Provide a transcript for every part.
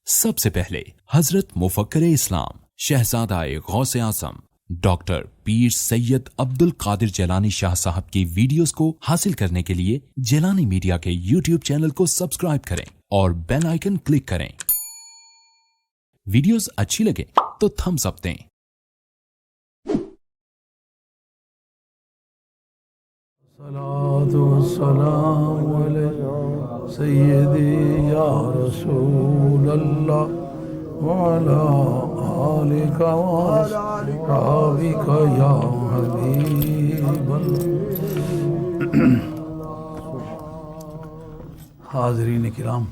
سب سے پہلے حضرت مفکر اسلام شہزادہ غوث اعظم ڈاکٹر پیر سید عبد القادر جیلانی شاہ صاحب کی ویڈیوز کو حاصل کرنے کے لیے جیلانی میڈیا کے یوٹیوب چینل کو سبسکرائب کریں اور بیل آئیکن کلک کریں۔ ویڈیوز اچھی لگے تو تھمز اپ دیں۔ الصلاة والسلام علیہ سیدی یا رسول اللہ وعلا آلک وصحبک یا حبیب اللہ۔ حاضرین کرام،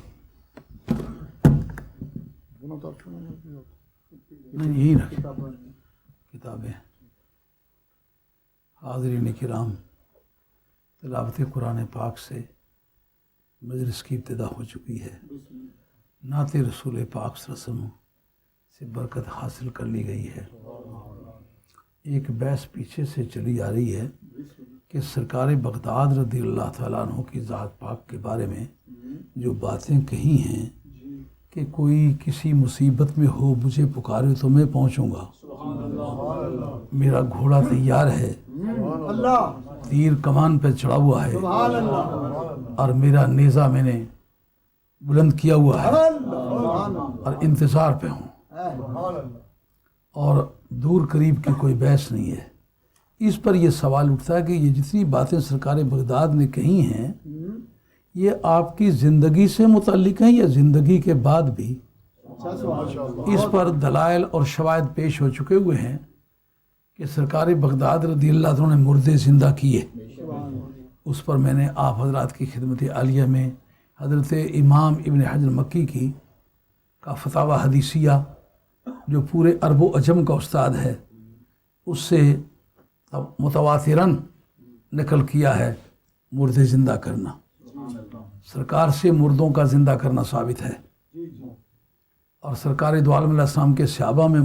یہی رکھ کتابیں۔ حاضرین کرام، تلاوت قرآن پاک سے مجلس کی ابتدا ہو چکی ہے۔ نعت رسول پاک صلی اللہ علیہ وسلم سے برکت حاصل کر لی گئی ہے۔ ایک بحث پیچھے سے چلی آ رہی ہے کہ سرکار بغداد رضی اللہ تعالیٰ عنہ کی ذات پاک کے بارے میں جو باتیں کہی ہیں کہ کوئی کسی مصیبت میں ہو مجھے پکارے تو میں پہنچوں گا، میرا گھوڑا تیار ہے، تیر کمان پہ چڑھا ہوا ہے اور میرا نیزہ میں نے بلند کیا ہوا ہے اور انتظار پہ ہوں، اور دور قریب کی کوئی بحث نہیں ہے۔ اس پر یہ سوال اٹھتا ہے کہ یہ جتنی باتیں سرکار بغداد نے کہی ہیں یہ آپ کی زندگی سے متعلق ہیں یا زندگی کے بعد بھی؟ اس پر دلائل اور شواہد پیش ہو چکے ہوئے ہیں کہ سرکار بغداد رضی اللہ عنہ نے مردے زندہ کیے۔ اس پر میں نے آپ حضرات کی خدمت عالیہ میں حضرت امام ابن حجر مکی کی کا فتاوی حدیثیہ جو پورے عرب و عجم کا استاد ہے اس سے متواتراً نقل کیا ہے مردے زندہ کرنا۔ سرکار سے مردوں کا زندہ کرنا ثابت ہے، اور سرکار دو عالم علیہ السلام کے صحابہ میں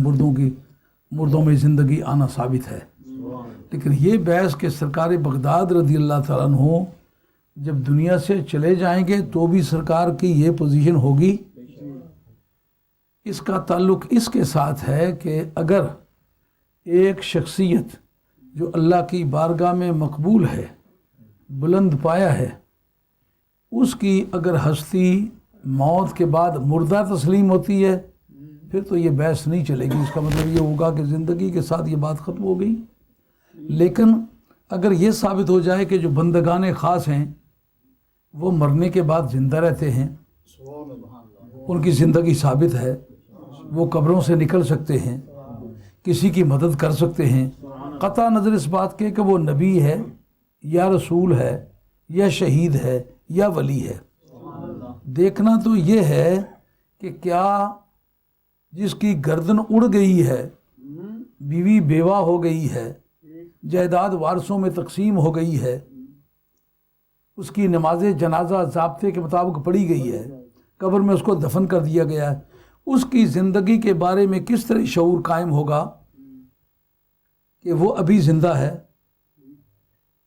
مردوں میں زندگی آنا ثابت ہے۔ لیکن یہ بحث کہ سرکار بغداد رضی اللہ تعالیٰ عنہ جب دنیا سے چلے جائیں گے تو بھی سرکار کی یہ پوزیشن ہوگی، اس کا تعلق اس کے ساتھ ہے کہ اگر ایک شخصیت جو اللہ کی بارگاہ میں مقبول ہے، بلند پایا ہے، اس کی اگر ہستی موت کے بعد مردہ تسلیم ہوتی ہے پھر تو یہ بحث نہیں چلے گی۔ اس کا مطلب یہ ہوگا کہ زندگی کے ساتھ یہ بات ختم ہو گئی۔ لیکن اگر یہ ثابت ہو جائے کہ جو بندگان خاص ہیں وہ مرنے کے بعد زندہ رہتے ہیں، ان کی زندگی ثابت ہے، وہ قبروں سے نکل سکتے ہیں، کسی کی مدد کر سکتے ہیں، قطع نظر اس بات کے کہ وہ نبی ہے یا رسول ہے یا شہید ہے یا ولی ہے۔ دیکھنا تو یہ ہے کہ کیا جس کی گردن اڑ گئی ہے، بیوی بیوہ ہو گئی ہے، جائیداد وارثوں میں تقسیم ہو گئی ہے، اس کی نماز جنازہ ضابطے کے مطابق پڑھی گئی ہے، قبر میں اس کو دفن کر دیا گیا ہے، اس کی زندگی کے بارے میں کس طرح شعور قائم ہوگا کہ وہ ابھی زندہ ہے؟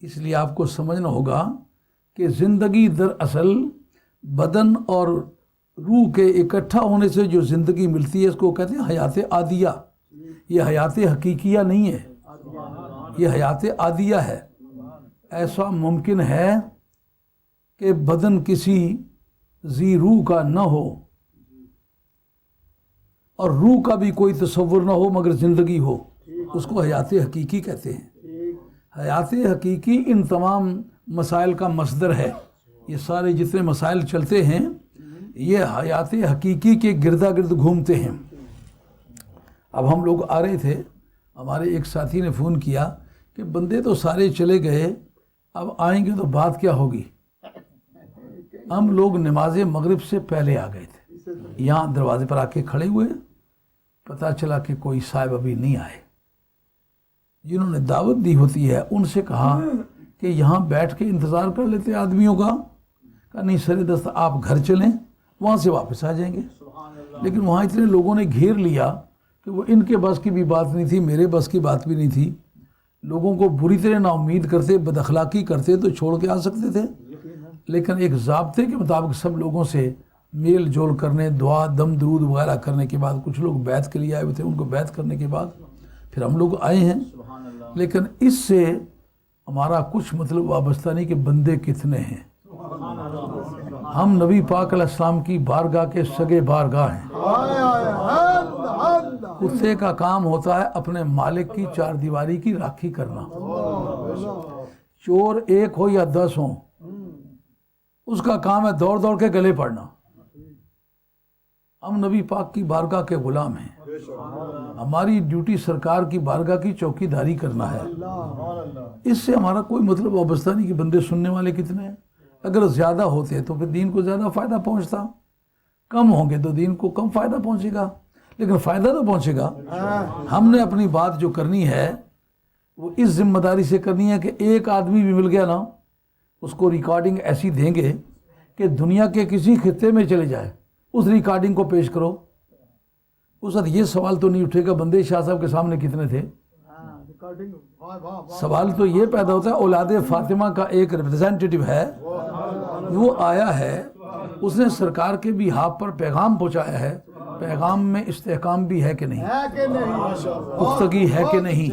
اس لیے آپ کو سمجھنا ہوگا کہ زندگی دراصل بدن اور روح کے اکٹھا ہونے سے جو زندگی ملتی ہے اس کو کہتے ہیں حیات عادیہ۔ یہ حیات حقیقیہ نہیں ہے، یہ حیات عادیہ ہے۔ ایسا ممکن ہے کہ بدن کسی ذی روح کا نہ ہو اور روح کا بھی کوئی تصور نہ ہو مگر زندگی ہو، اس کو حیات حقیقی کہتے ہیں۔ حیات حقیقی ان تمام مسائل کا مصدر ہے۔ یہ سارے جتنے مسائل چلتے ہیں یہ حیات حقیقی کے گردا گرد گھومتے ہیں۔ اب ہم لوگ آ رہے تھے، ہمارے ایک ساتھی نے فون کیا کہ بندے تو سارے چلے گئے، اب آئیں گے تو بات کیا ہوگی؟ ہم لوگ نماز مغرب سے پہلے آ گئے تھے، یہاں دروازے پر آ کے کھڑے ہوئے، پتہ چلا کہ کوئی صاحب ابھی نہیں آئے۔ جنہوں نے دعوت دی ہوتی ہے ان سے کہا کہ یہاں بیٹھ کے انتظار کر لیتے آدمیوں کا، کہا نہیں سر دست آپ گھر چلیں، وہاں سے واپس آ جائیں گے۔ لیکن وہاں اتنے لوگوں نے گھیر لیا کہ وہ ان کے بس کی بھی بات نہیں تھی، میرے بس کی بات بھی نہیں تھی۔ لوگوں کو بری طرح نا امید کرتے، بد اخلاقی کرتے تو چھوڑ کے آ سکتے تھے، لیکن ایک ضابطے کے مطابق سب لوگوں سے میل جول کرنے، دعا دم درود وغیرہ کرنے کے بعد کچھ لوگ بیعت کے لیے آئے ہوئے تھے، ان کو بیعت کرنے کے بعد پھر ہم لوگ آئے ہیں. لیکن اس سے ہمارا کچھ مطلب وابستہ نہیں کہ بندے کتنے ہیں. ہم نبی پاک علیہ السلام کی بارگاہ کے سگے بارگاہ ہیں. کتے کا کام ہوتا ہے اپنے مالک کی چار دیواری کی راکھی کرنا. چور ایک ہو یا 10 ہوں، اس کا کام ہے دوڑ دوڑ کے گلے پڑنا. ہم نبی پاک کی بارگاہ کے غلام ہیں. ہماری ڈیوٹی سرکار کی بارگاہ کی چوکی داری کرنا ہے. اس سے ہمارا کوئی مطلب وابستہ نہیں کہ بندے سننے والے کتنے ہیں. اگر زیادہ ہوتے تو پھر دین کو زیادہ فائدہ پہنچتا، کم ہوں گے تو دین کو کم فائدہ پہنچے گا، لیکن فائدہ تو پہنچے گا. ہم نے اپنی بات جو کرنی ہے وہ اس ذمہ داری سے کرنی ہے کہ ایک آدمی بھی مل گیا نا، اس کو ریکارڈنگ ایسی دیں گے کہ دنیا کے کسی خطے میں چلے جائے، اس ریکارڈنگ کو پیش کرو. اس وقت یہ سوال تو نہیں اٹھے گا بندے شاہ صاحب کے سامنے کتنے تھے. سوال تو یہ پیدا ہوتا ہے اولاد فاطمہ کا ایک ریپرزینٹیٹیو ہے، وہ آیا ہے، اس نے سرکار کے بھی ہاتھ پر پیغام پہنچایا ہے. پیغام میں استحکام بھی ہے کہ نہیں، پختگی ہے کہ نہیں،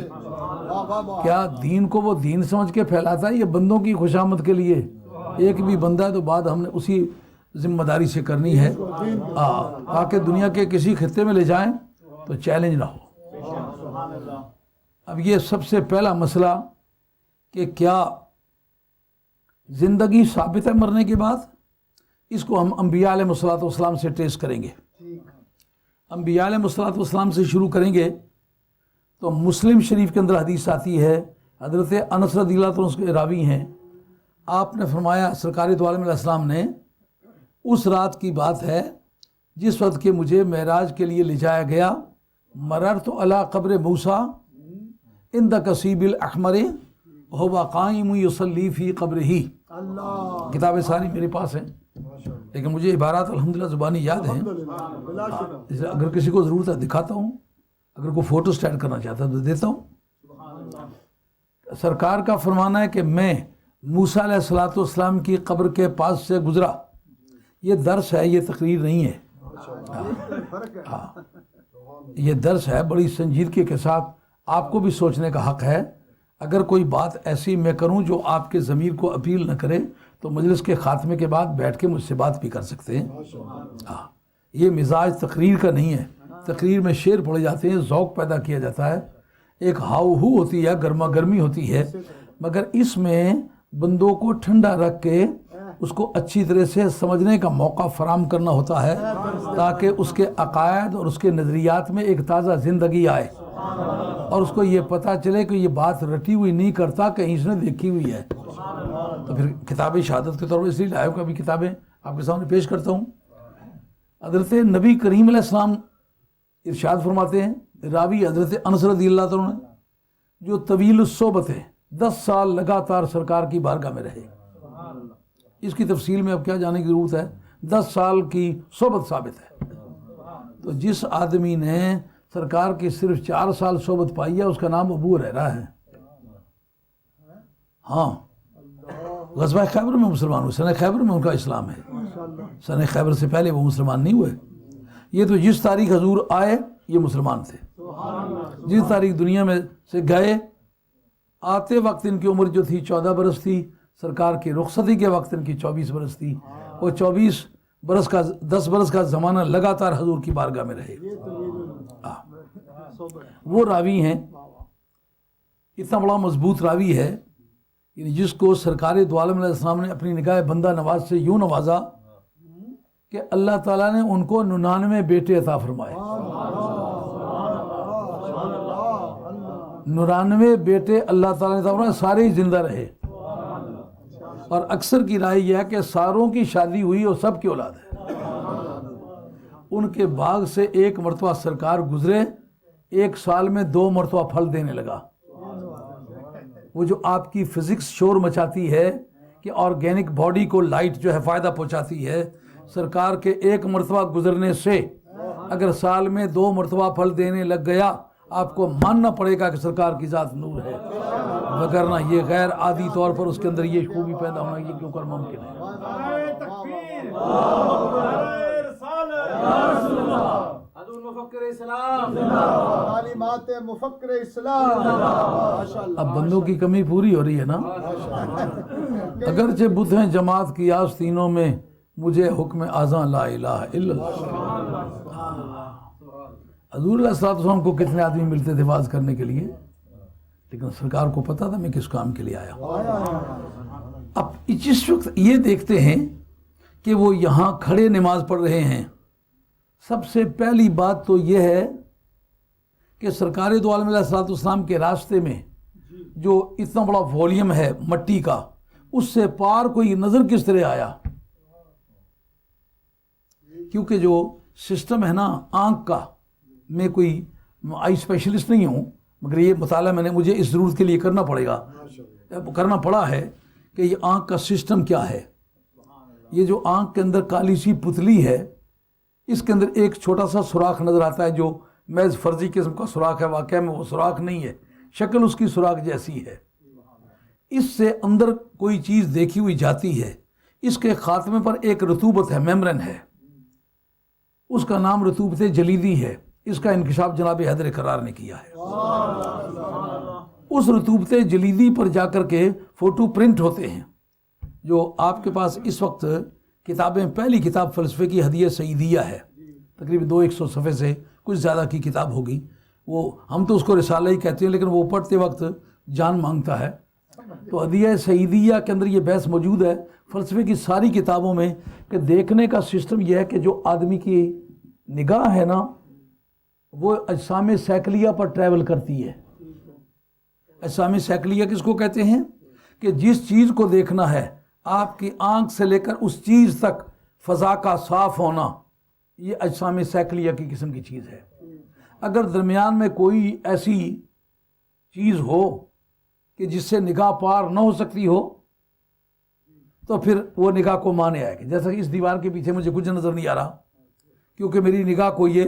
کیا دین کو وہ دین سمجھ کے پھیلاتا ہے یا بندوں کی خوشامد کے لیے. ایک بھی بندہ ہے تو بعد ہم نے اسی ذمہ داری سے کرنی ہے تاکہ دنیا کے کسی خطے میں لے جائیں تو چیلنج نہ ہو. اب یہ سب سے پہلا مسئلہ کہ کیا زندگی ثابت ہے مرنے کے بعد، اس کو ہم انبیاء علیہ الصلوۃ والسلام سے ٹریس کریں گے. انبیاء علیہ الصلوۃ والسلام سے شروع کریں گے تو مسلم شریف کے اندر حدیث آتی ہے، حضرت انس رضی اللہ عنہ اس کے راوی ہیں. آپ نے فرمایا سرکار دو عالم علیہ السلام نے، اس رات کی بات ہے جس وقت کہ مجھے معراج کے لیے لے جایا گیا، مررت علی قبر موسیٰ عند کثیب الاحمر وهو قائم یصلی فی قبرہ. کتابیں ساری میرے پاس ہیں لیکن مجھے عبارات الحمدللہ زبانی یاد ہیں. اگر کسی کو ضرورت ہے دکھاتا ہوں، اگر کوئی فوٹو سٹیٹ کرنا چاہتا ہے تو دیتا ہوں. سرکار کا فرمانا ہے کہ میں موسیٰ علیہ الصلوۃ والسلام کی قبر کے پاس سے گزرا. یہ درس ہے، یہ تقریر نہیں ہے. یہ درس ہے، بڑی سنجیدگی کے ساتھ آپ کو بھی سوچنے کا حق ہے. اگر کوئی بات ایسی میں کروں جو آپ کے ضمیر کو اپیل نہ کرے تو مجلس کے خاتمے کے بعد بیٹھ کے مجھ سے بات بھی کر سکتے ہیں. یہ مزاج تقریر کا نہیں ہے. تقریر میں شعر پڑھے جاتے ہیں، ذوق پیدا کیا جاتا ہے، ایک ہاؤ ہو ہوتی ہے، گرما گرمی ہوتی ہے، مگر اس میں بندوں کو ٹھنڈا رکھ کے اس کو اچھی طرح سے سمجھنے کا موقع فراہم کرنا ہوتا ہے تاکہ اس کے عقائد اور اس کے نظریات میں ایک تازہ زندگی آئے اور اس کو یہ پتہ چلے کہ یہ بات رٹی ہوئی نہیں کرتا، کہیں اس نے دیکھی ہوئی ہے. تو پھر کتاب شہادت کے طور پر اس لیے لائیو کا بھی کتابیں آپ کے سامنے پیش کرتا ہوں. حضرت نبی کریم علیہ السلام ارشاد فرماتے ہیں، راوی حضرت انس رضی اللہ عنہ جو طویل الصحبت ہے، 10 سال لگاتار سرکار کی بارگاہ میں رہے. اس کی تفصیل میں اب کیا جانے کی ضرورت ہے، 10 سال کی صحبت ثابت ہے. تو جس آدمی نے سرکار کی صرف 4 سال صحبت پائی ہے اس کا نام ابو ہریرہ ہے. ہاں، غزوہ خیبر میں مسلمان ہوئے، سنہ خیبر میں ان کا اسلام ہے. سنہ خیبر سے پہلے وہ مسلمان نہیں ہوئے. یہ تو جس تاریخ حضور آئے یہ مسلمان تھے، جس تاریخ دنیا میں سے گئے آتے وقت ان کی عمر جو تھی 14 برس تھی، سرکار کی رخصتی کے وقت ان کی 24 برس تھی. وہ 24 برس کا 10 برس کا زمانہ لگاتار حضور کی بارگاہ میں رہے. وہ راوی ہیں، اتنا بڑا مضبوط راوی ہے یعنی جس کو سرکار دو عالم علیہ السلام نے اپنی نگاہ بندہ نواز سے یوں نوازا کہ اللہ تعالیٰ نے ان کو 99 بیٹے عطا فرمائے. 99 بیٹے اللہ تعالیٰ نے عطا فرمائے، سارے ہی زندہ رہے. اور اکثر کی رائے یہ ہے کہ ساروں کی شادی ہوئی اور سب کی اولاد ہے. ان کے باغ سے ایک مرتبہ سرکار گزرے، 1 سال میں 2 مرتبہ پھل دینے لگا. وہ جو آپ کی فزکس شور مچاتی ہے کہ آرگینک باڈی کو لائٹ جو ہے فائدہ پہنچاتی ہے، سرکار کے 1 مرتبہ گزرنے سے اگر سال میں 2 مرتبہ پھل دینے لگ گیا آپ کو ماننا پڑے گا کہ سرکار کی ذات نور ہے، وگرنہ یہ غیر عادی طور پر اس کے اندر یہ خوبی پیدا ہونا یہ کیوں کر ممکن ہے. حضور مفکر اسلام، تعلیمات مفکر اسلام، ماشاءاللہ۔ اب بندوں کی کمی پوری ہو رہی ہے نا. اگرچہ بت ہیں جماعت کی آستینوں میں، مجھے حکم اذاں لا الہ الا اللہ. حضور علیہ الصلوۃ والسلام کو کتنے آدمی ملتے تھے واز کرنے کے لیے، لیکن سرکار کو پتا تھا میں کس کام کے لیے آیا ہوں. اب جس وقت یہ دیکھتے ہیں کہ وہ یہاں کھڑے نماز پڑھ رہے ہیں، سب سے پہلی بات تو یہ ہے کہ سرکار دو عالم علیہ الصلوۃ والسلام کے راستے میں جو اتنا بڑا وولیم ہے مٹی کا، اس سے پار کوئی نظر کس طرح آیا؟ کیونکہ جو سسٹم ہے نا آنکھ کا، میں کوئی آئی اسپیشلسٹ نہیں ہوں، مگر یہ مطالعہ مجھے اس ضرورت کے لیے کرنا پڑے گا، کرنا پڑا ہے کہ یہ آنکھ کا سسٹم کیا ہے. یہ جو آنکھ کے اندر کالی سی پتلی ہے، اس کے اندر ایک چھوٹا سا سوراخ نظر آتا ہے جو محض فرضی قسم کا سوراخ ہے، واقعہ میں وہ سوراخ نہیں ہے، شکل اس کی سوراخ جیسی ہے. اس سے اندر کوئی چیز دیکھی ہوئی جاتی ہے. اس کے خاتمے پر ایک رطوبت ہے، میمبرن ہے، اس کا نام رطوبت جلیدی ہے. اس کا انکشاف جناب حیدر کرار نے کیا ہے. اس رطوبت جلیدی پر جا کر کے فوٹو پرنٹ ہوتے ہیں. جو آپ کے پاس اس وقت کتابیں، پہلی کتاب فلسفے کی ہدیہ سعیدیہ ہے، تقریباً 200 صفحے سے کچھ زیادہ کی کتاب ہوگی. وہ ہم تو اس کو رسالہ ہی کہتے ہیں، لیکن وہ پڑھتے وقت جان مانگتا ہے. تو ہدیہ سعیدیہ کے اندر یہ بحث موجود ہے فلسفے کی ساری کتابوں میں، کہ دیکھنے کا سسٹم یہ ہے کہ جو آدمی کی نگاہ ہے نا وہ اجسام سیکلیہ پر ٹریول کرتی ہے. اجسام سیکلیہ کس کو کہتے ہیں؟ کہ جس چیز کو دیکھنا ہے، آپ کی آنکھ سے لے کر اس چیز تک فضا کا صاف ہونا، یہ اجسام سیکلیہ کی قسم کی چیز ہے. اگر درمیان میں کوئی ایسی چیز ہو کہ جس سے نگاہ پار نہ ہو سکتی ہو، تو پھر وہ نگاہ کو مانے آئے گی. جیسا کہ اس دیوار کے پیچھے مجھے کچھ نظر نہیں آ رہا، کیونکہ میری نگاہ کو یہ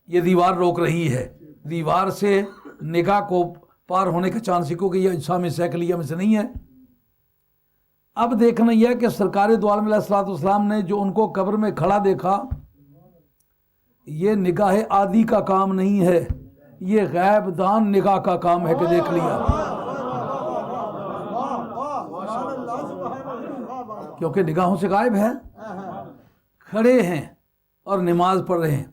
دیوار روک رہی ہے. دیوار سے نگاہ کو پار ہونے کا چانس ہی کو کہ یہ اجسام سیکلیہ میں سے نہیں ہے. اب دیکھنا یہ ہے کہ سرکار دو عالم علیہ الصلوۃ والسلام نے جو ان کو قبر میں کھڑا دیکھا، یہ نگاہ عادی کا کام نہیں ہے، یہ غیب دان نگاہ کا کام ہے کہ دیکھ لیا. کیونکہ نگاہوں سے غائب ہے، کھڑے ہیں اور نماز پڑھ رہے ہیں.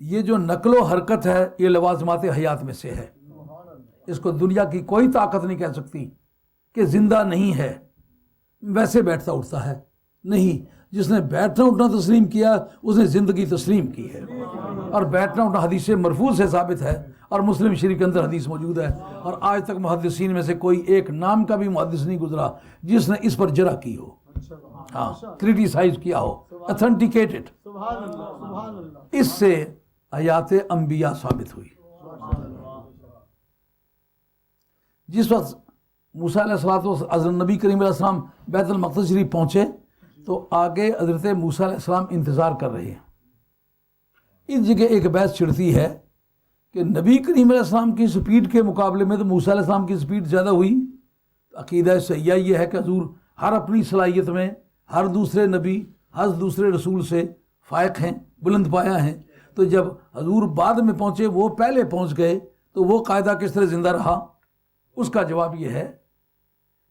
یہ جو نقل و حرکت ہے یہ لوازمات حیات میں سے ہے. اس کو دنیا کی کوئی طاقت نہیں کہہ سکتی کہ زندہ نہیں ہے، ویسے بیٹھتا اٹھتا ہے. نہیں، جس نے بیٹھنا اٹھنا تسلیم کیا اس نے زندگی تسلیم کی ہے. اور بیٹھنا اٹھنا حدیث مرفوع سے ثابت ہے، اور مسلم شریف کے اندر حدیث موجود ہے. اور آج تک محدثین میں سے کوئی ایک نام کا بھی محدث نہیں گزرا جس نے اس پر جرح کی ہو، ہاں کریٹیسائز کیا ہو، اتھینٹیکیٹڈ. اس سے حیات انبیاء ثابت ہوئی. جس وقت موسیٰ علیہ السلام حضرت نبی کریم علیہ السلام بیت المقدس شریف پہنچے تو آگے حضرت موسیٰ علیہ السلام انتظار کر رہے ہیں. اس جگہ ایک بحث چھڑتی ہے کہ نبی کریم علیہ السلام کی سپیڈ کے مقابلے میں تو موسیٰ علیہ السلام کی سپیڈ زیادہ ہوئی. عقیدہ صحیحہ یہ ہے کہ حضور ہر اپنی صلاحیت میں ہر دوسرے نبی، ہر دوسرے رسول سے فائق ہیں، بلند پایا ہیں. تو جب حضور بعد میں پہنچے، وہ پہلے پہنچ گئے، تو وہ قاعدہ کس طرح زندہ رہا؟ اس کا جواب یہ ہے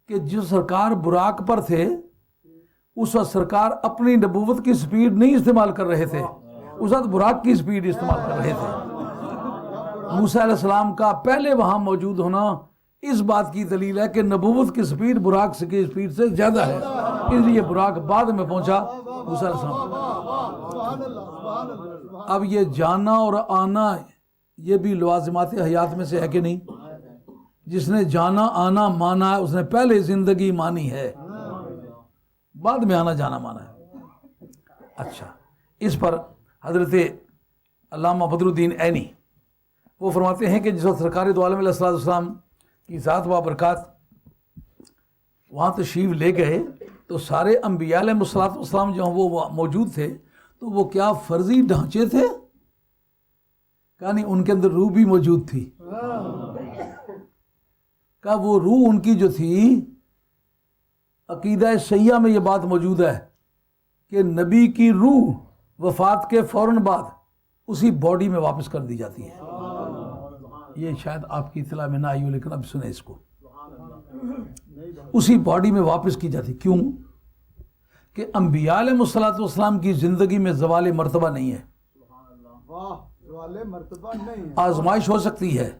کہ جو سرکار براق پر تھے اس وقت سرکار اپنی نبوت کی سپیڈ نہیں استعمال کر رہے تھے، اس وقت براق کی سپیڈ استعمال کر رہے تھے. موسیٰ علیہ السلام کا پہلے وہاں موجود ہونا اس بات کی دلیل ہے کہ نبوت کی سپیڈ براق کی سپیڈ سے زیادہ ہے، اس لیے براق بعد میں پہنچا موسیٰ علیہ السلام. اب یہ جانا اور آنا یہ بھی لوازمات حیات میں سے ہے کہ نہیں؟ جس نے جانا آنا مانا ہے اس نے پہلے زندگی مانی ہے، بعد میں آنا جانا مانا ہے. اچھا، اس پر حضرت علامہ بدر الدین عینی وہ فرماتے ہیں کہ جس وقت سرکار دو عالم علیہ السلام کی ذات و برکات وہاں تشریف لے گئے تو سارے انبیاء علیہ السلام جو وہ موجود تھے، تو وہ کیا فرضی ڈھانچے تھے؟ یعنی ان کے اندر روح بھی موجود تھی. کہ وہ روح ان کی جو تھی، عقیدہ صحیحہ میں یہ بات موجود ہے کہ نبی کی روح وفات کے فوراً بعد اسی باڈی میں واپس کر دی جاتی ہے. یہ شاید آپ کی اطلاع میں نہ آئی ہو لیکن اب سنیں اس کو. اسی باڈی میں واپس کی جاتی. کیوں؟ کہ انبیاء علیہ الصلوۃ والسلام کی زندگی میں زوال مرتبہ نہیں ہے. واہ، زوال مرتبہ نہیں ہے. آزمائش ہو سکتی ہے،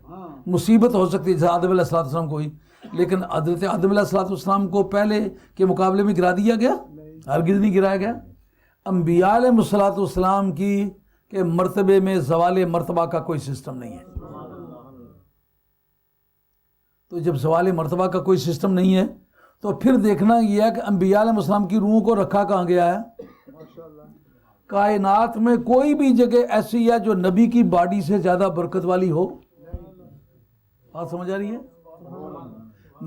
مصیبت ہو سکتی ہے جیسے آدم علیہ السلام کو ہوئی، لیکن حضرت آدم علیہ السلام کو پہلے کے مقابلے میں گرا دیا گیا؟ ہرگز نہیں گرایا گیا. انبیاء علیہ الصلوۃ والسلام کی کے مرتبے میں زوال مرتبہ کا کوئی سسٹم نہیں ہے. تو جب زوال مرتبہ کا کوئی سسٹم نہیں ہے تو پھر دیکھنا یہ ہے کہ انبیاء علیہ السلام کی روحوں کو رکھا کہاں گیا ہے؟ کائنات میں کوئی بھی جگہ ایسی ہے جو نبی کی باڈی سے زیادہ برکت والی ہو؟ بات سمجھ آ رہی ہے؟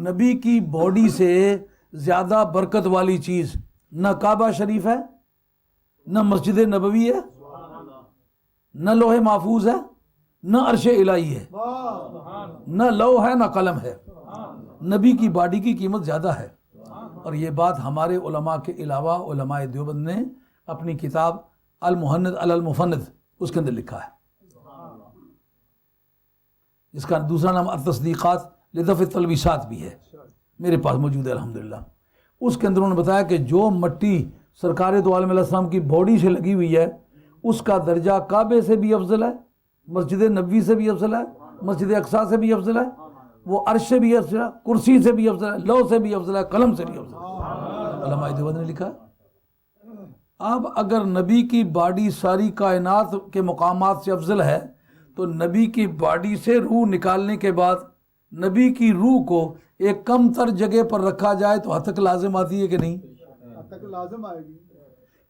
نبی کی باڈی سے زیادہ برکت والی چیز نہ کعبہ شریف ہے، نہ مسجد نبوی ہے، نہ لوح محفوظ ہے، نہ عرش الہی ہے، نہ لوح ہے، نہ قلم ہے. نبی کی باڈی کی قیمت زیادہ ہے. اور یہ بات ہمارے علماء کے علاوہ علماء دیوبند نے اپنی کتاب المحند علی المفند اس کے اندر لکھا ہے، جس کا دوسرا نام التصدیقات لدفع التلبیسات بھی ہے، میرے پاس موجود ہے الحمدللہ. اس کے اندر انہوں نے بتایا کہ جو مٹی سرکار دو عالم علیہ السلام کی باڈی سے لگی ہوئی ہے اس کا درجہ کعبے سے بھی افضل ہے، مسجد نبوی سے بھی افضل ہے، مسجد اقصیٰ سے بھی افضل ہے، وہ عرش سے بھی افضل ہے، کرسی سے بھی افضل ہے، لوح سے بھی افضل ہے، قلم سے بھی افضل ہے. علماء دیوبند نے لکھا. اب اگر نبی کی باڈی ساری کائنات کے مقامات سے افضل ہے تو نبی کی باڈی سے روح نکالنے کے بعد نبی کی روح کو ایک کم تر جگہ پر رکھا جائے تو حد تک لازم آتی ہے کہ نہیں؟ حد تک لازم آئے گی.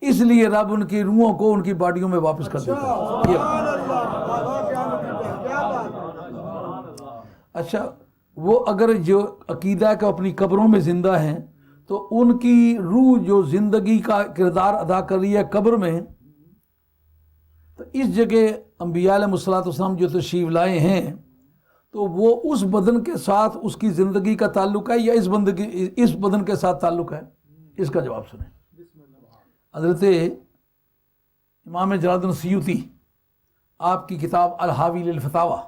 اس لیے رب ان کی روحوں کو ان کی باڈیوں میں واپس کر دیتا ہے. اچھا، وہ اگر جو عقیدہ ہے کہ اپنی قبروں میں زندہ ہیں تو ان کی روح جو زندگی کا کردار ادا کر رہی ہے قبر میں، تو اس جگہ انبیاء علیہ الصلوۃ والسلام جو تشریف لائے ہیں تو وہ اس بدن کے ساتھ اس کی زندگی کا تعلق ہے یا اس بدن کے ساتھ تعلق ہے؟ اس کا جواب سنیں. حضرت امام جلال الدین سیوطی آپ کی کتاب الحاوی للفتاوی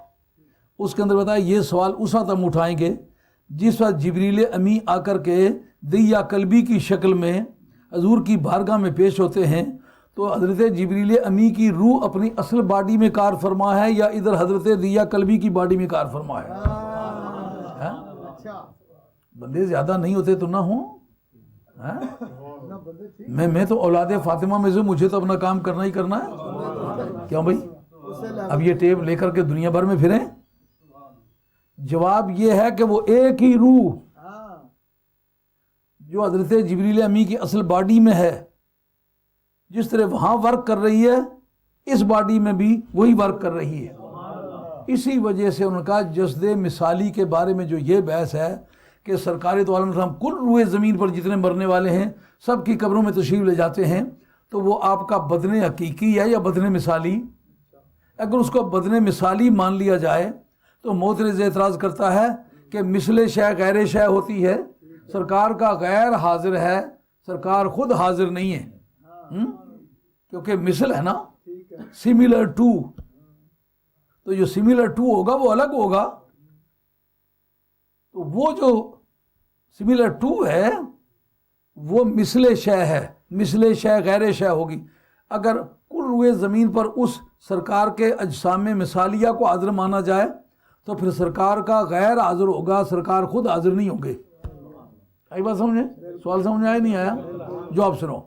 اس کے اندر بتایا یہ سوال اس وقت ہم اٹھائیں گے جس وقت جبریل امی آ کر کے دیا قلبی کی شکل میں حضور کی بارگاہ میں پیش ہوتے ہیں تو حضرت جبریل امی کی روح اپنی اصل باڈی میں کار فرما ہے یا ادھر حضرت دیا قلبی کی باڈی میں کار فرما ہے؟ بندے زیادہ نہیں ہوتے تو نہ ہوں. میں تو اولاد فاطمہ میں سے مجھے تو اپنا کام کرنا ہی کرنا ہے. کیوں بھائی اب یہ ٹیپ لے کر کے دنیا بھر میں پھریں؟ جواب یہ ہے کہ وہ ایک ہی روح جو حضرت جبریل امی کی اصل باڈی میں ہے جس طرح وہاں ورک کر رہی ہے اس باڈی میں بھی وہی ورک کر رہی ہے. اسی وجہ سے ان کا جسد مثالی کے بارے میں جو یہ بحث ہے کہ سرکار دو عالم السلام کل روئے زمین پر جتنے مرنے والے ہیں سب کی قبروں میں تشریف لے جاتے ہیں تو وہ آپ کا بدن حقیقی ہے یا بدن مثالی؟ اگر اس کو بدن مثالی مان لیا جائے تو معترض اعتراض کرتا ہے کہ مثل شے غیر شے ہوتی ہے، سرکار کا غیر حاضر ہے، سرکار خود حاضر نہیں ہے، کیونکہ مثل ہے نا، سیملر ٹو، تو جو سیملر ٹو ہوگا وہ الگ ہوگا. تو وہ جو سیملر ٹو ہے وہ مثل شے ہے، مثل شے غیر شے ہوگی. اگر کل روئے زمین پر اس سرکار کے اجسام مثالیہ کو حاضر مانا جائے تو پھر سرکار کا غیر حاضر ہوگا، سرکار خود حاضر نہیں ہوں گے. آئی بات سمجھے؟ سوال سمجھ آیا نہیں آیا؟ جواب سنو.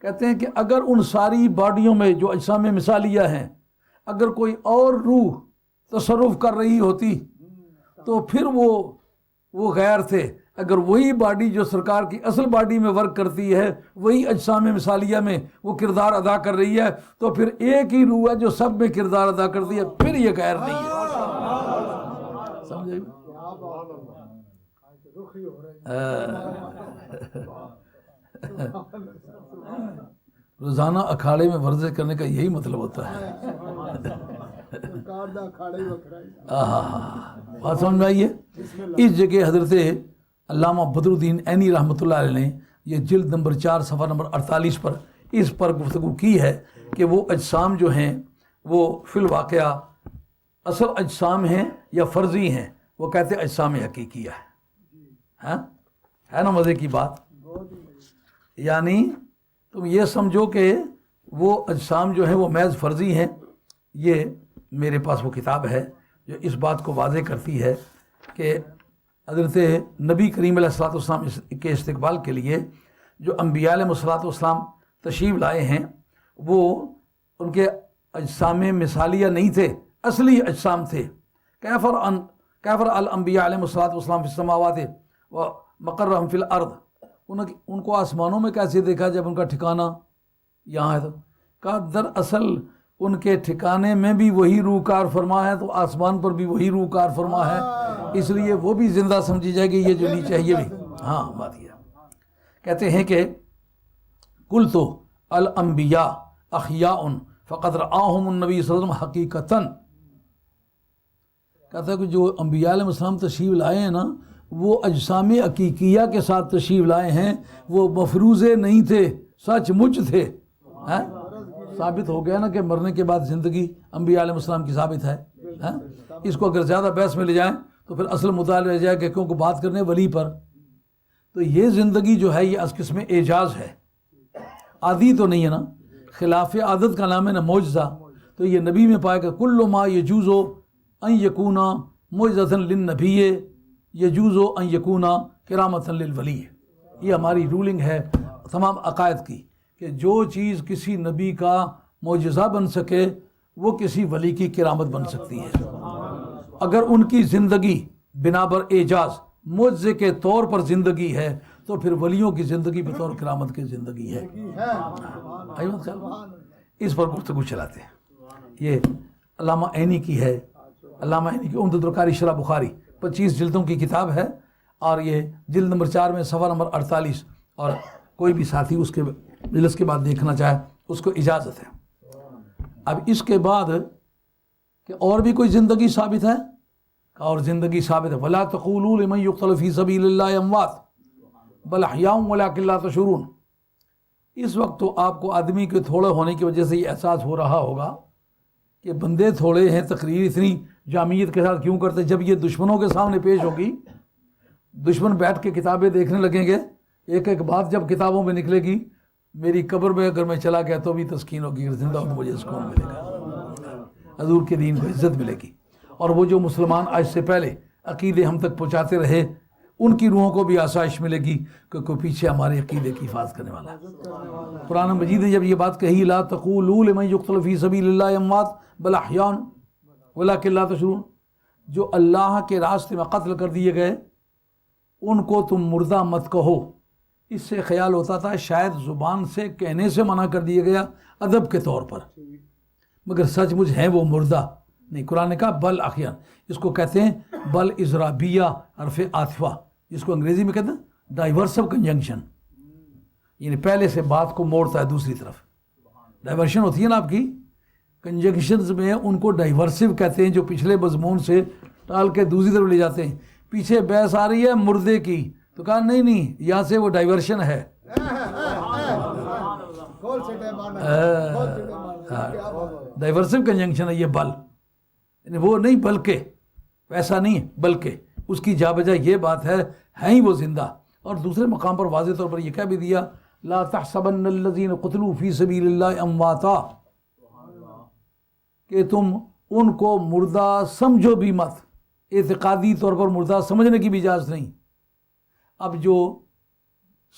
کہتے ہیں کہ اگر ان ساری باڈیوں میں جو اجسام مثالیہ ہیں اگر کوئی اور روح تصرف کر رہی ہوتی تو پھر وہ غیر تھے. اگر وہی باڈی جو سرکار کی اصل باڈی میں ورک کرتی ہے وہی اجسام مثالیہ میں وہ کردار ادا کر رہی ہے تو پھر ایک ہی روح ہے جو سب میں کردار ادا کرتی ہے، پھر یہ غیر نہیں ہے. سمجھے؟ روزانہ اکھاڑے میں ورزش کرنے کا یہی مطلب ہوتا ہے. بات سمجھ میں آئیے؟ اس جگہ حضرت علامہ بدر الدین عینی رحمۃ اللہ علیہ نے یہ جلد نمبر 4 صفحہ نمبر 48 پر اس پر گفتگو کی ہے کہ وہ اجسام جو ہیں وہ فی الواقعہ اصل اجسام ہیں یا فرضی ہیں. وہ کہتے ہیں اجسام حقیقیہ ہے نا مزے کی بات. یعنی تم یہ سمجھو کہ وہ اجسام جو ہیں وہ محض فرضی ہیں. یہ میرے پاس وہ کتاب ہے جو اس بات کو واضح کرتی ہے کہ حضرت نبی کریم علیہ الصلوۃ والسلام کے استقبال کے لیے جو انبیاء علیہ الصلوۃ والسلام تشریف لائے ہیں وہ ان کے اجسام مثالیہ نہیں تھے، اصلی اجسام تھے. کیفر الانبیاء علیہ الصلوۃ والسلام فی السماوات و مقرہم فی الارض. ان کو آسمانوں میں کیسے دیکھا جب ان کا ٹھکانہ یہاں ہے؟ تو کہا دراصل ان کے ٹھکانے میں بھی وہی روح کار فرما ہے تو آسمان پر بھی وہی روح کار فرما ہے، اس لیے وہ بھی زندہ سمجھی جائے گی. یہ جو نیچے ہے یہ بھی بات یہ کہتے ہیں کہ کل تو الانبیاء احیاء فقد رآہم النبی صلی اللہ علیہ وسلم حقیقتاً. کہتا ہے کہ جو انبیاء علیہ السلام تشریف لائے ہیں نا وہ اجسام عقیقیہ کے ساتھ تشریف لائے ہیں، وہ مفروضے نہیں تھے، سچ مچ تھے. ثابت ہو گیا نا کہ مرنے کے بعد زندگی انبیاء علیہ السلام کی ثابت ہے. اس کو اگر زیادہ بحث میں لے جائیں تو پھر اصل مطالعہ رہ جائے کہ کیونکہ بات کرنے ولی پر. تو یہ زندگی جو ہے یہ از قسم اعجاز ہے، عادی تو نہیں ہے نا، خلاف عادت کا نام ہے نا معجزہ. تو یہ نبی میں پایا کہ کل ما یجوز ان یکون معجزۃ للنبی یجوز ان یکون کرامۃ للولی. یہ ہماری رولنگ ہے تمام عقائد کی کہ جو چیز کسی نبی کا معجزہ بن سکے وہ کسی ولی کی کرامت بن سکتی ہے. اگر ان کی زندگی بنا بر اعجاز معجزے کے طور پر زندگی ہے تو پھر ولیوں کی زندگی بطور کرامت کی زندگی ہے. اس پر گفتگو چلاتے ہیں. یہ علامہ عینی کی ہے، علامہ عینی کی عمدۃ القاری شرح بخاری 25 جلدوں کی کتاب ہے، اور یہ جلد نمبر 4 میں صفحہ نمبر 48. اور کوئی بھی ساتھی اس کے جلس کے بعد دیکھنا چاہے اس کو اجازت ہے. اب اس کے بعد کہ اور بھی کوئی زندگی ثابت ہے، اور زندگی ثابت ہے. وَلَا تَقُولُوا لِمَنْ يُقْتَلُ فِي سَبِيلِ اللَّهِ أَمْوَاتٌ بَلْ أَحْيَاءٌ وَلَكِنْ لَا تَشْعُرُونَ. اس وقت تو آپ کو آدمی کے تھوڑے ہونے کی وجہ سے یہ احساس ہو رہا ہوگا کہ بندے تھوڑے ہیں، تقریر اتنی جامعیت کے ساتھ کیوں کرتے. جب یہ دشمنوں کے سامنے پیش ہوگی، دشمن بیٹھ کے کتابیں دیکھنے لگیں گے، ایک ایک بات جب کتابوں میں نکلے گی، میری قبر میں اگر میں چلا گیا تو بھی تسکین ہوگی، اگر زندہ ہوں تو مجھے سکون ملے گا، حضور کے دین کو عزت ملے گی. اور وہ جو مسلمان آج سے پہلے عقیدے ہم تک پہنچاتے رہے ان کی روحوں کو بھی آسائش ملے گی کہ کوئی پیچھے ہمارے عقیدے کی حفاظت کرنے والا ہے. قرآن مجید نے جب یہ بات کہی لا تقولوا لمن يقتل فی سبیل اللہ اموات بل احیاء ولکن لا تشعرون، جو اللہ کے راستے میں قتل کر دیے گئے ان کو تم مردہ مت کہو. اس سے خیال ہوتا تھا شاید زبان سے کہنے سے منع کر دیا گیا ادب کے طور پر، مگر سچ مجھ ہیں وہ مردہ نہیں. قرآن نے کہا بل احیاء، اس کو کہتے ہیں بل اضرابیہ حرف عاطفہ، جس کو انگریزی میں کہتے ہیں ڈائیورسو کنجنکشن، یعنی پہلے سے بات کو موڑتا ہے دوسری طرف. ڈائیورشن ہوتی ہے نا آپ کی، کنجنکشنز میں ان کو ڈائیورسو کہتے ہیں، جو پچھلے مضمون سے ٹال کے دوسری طرف لے جاتے ہیں. پیچھے بحث آ رہی ہے مردے کی تو کہا نہیں یہاں سے وہ ڈائیورشن ہے. ڈائیورسو کنجنکشن ہے یہ بل، یعنی وہ نہیں بلکہ، ایسا نہیں ہے بلکہ اس کی جا بجا یہ بات ہے ہی وہ زندہ. اور دوسرے مقام پر واضح طور پر یہ کہہ بھی دیا لا تحسبن الذین قتلوا فی سبیل اللہ امواتا، کہ تم ان کو مردہ سمجھو بھی مت. اعتقادی طور پر مردہ سمجھنے کی بھی اجازت نہیں. اب جو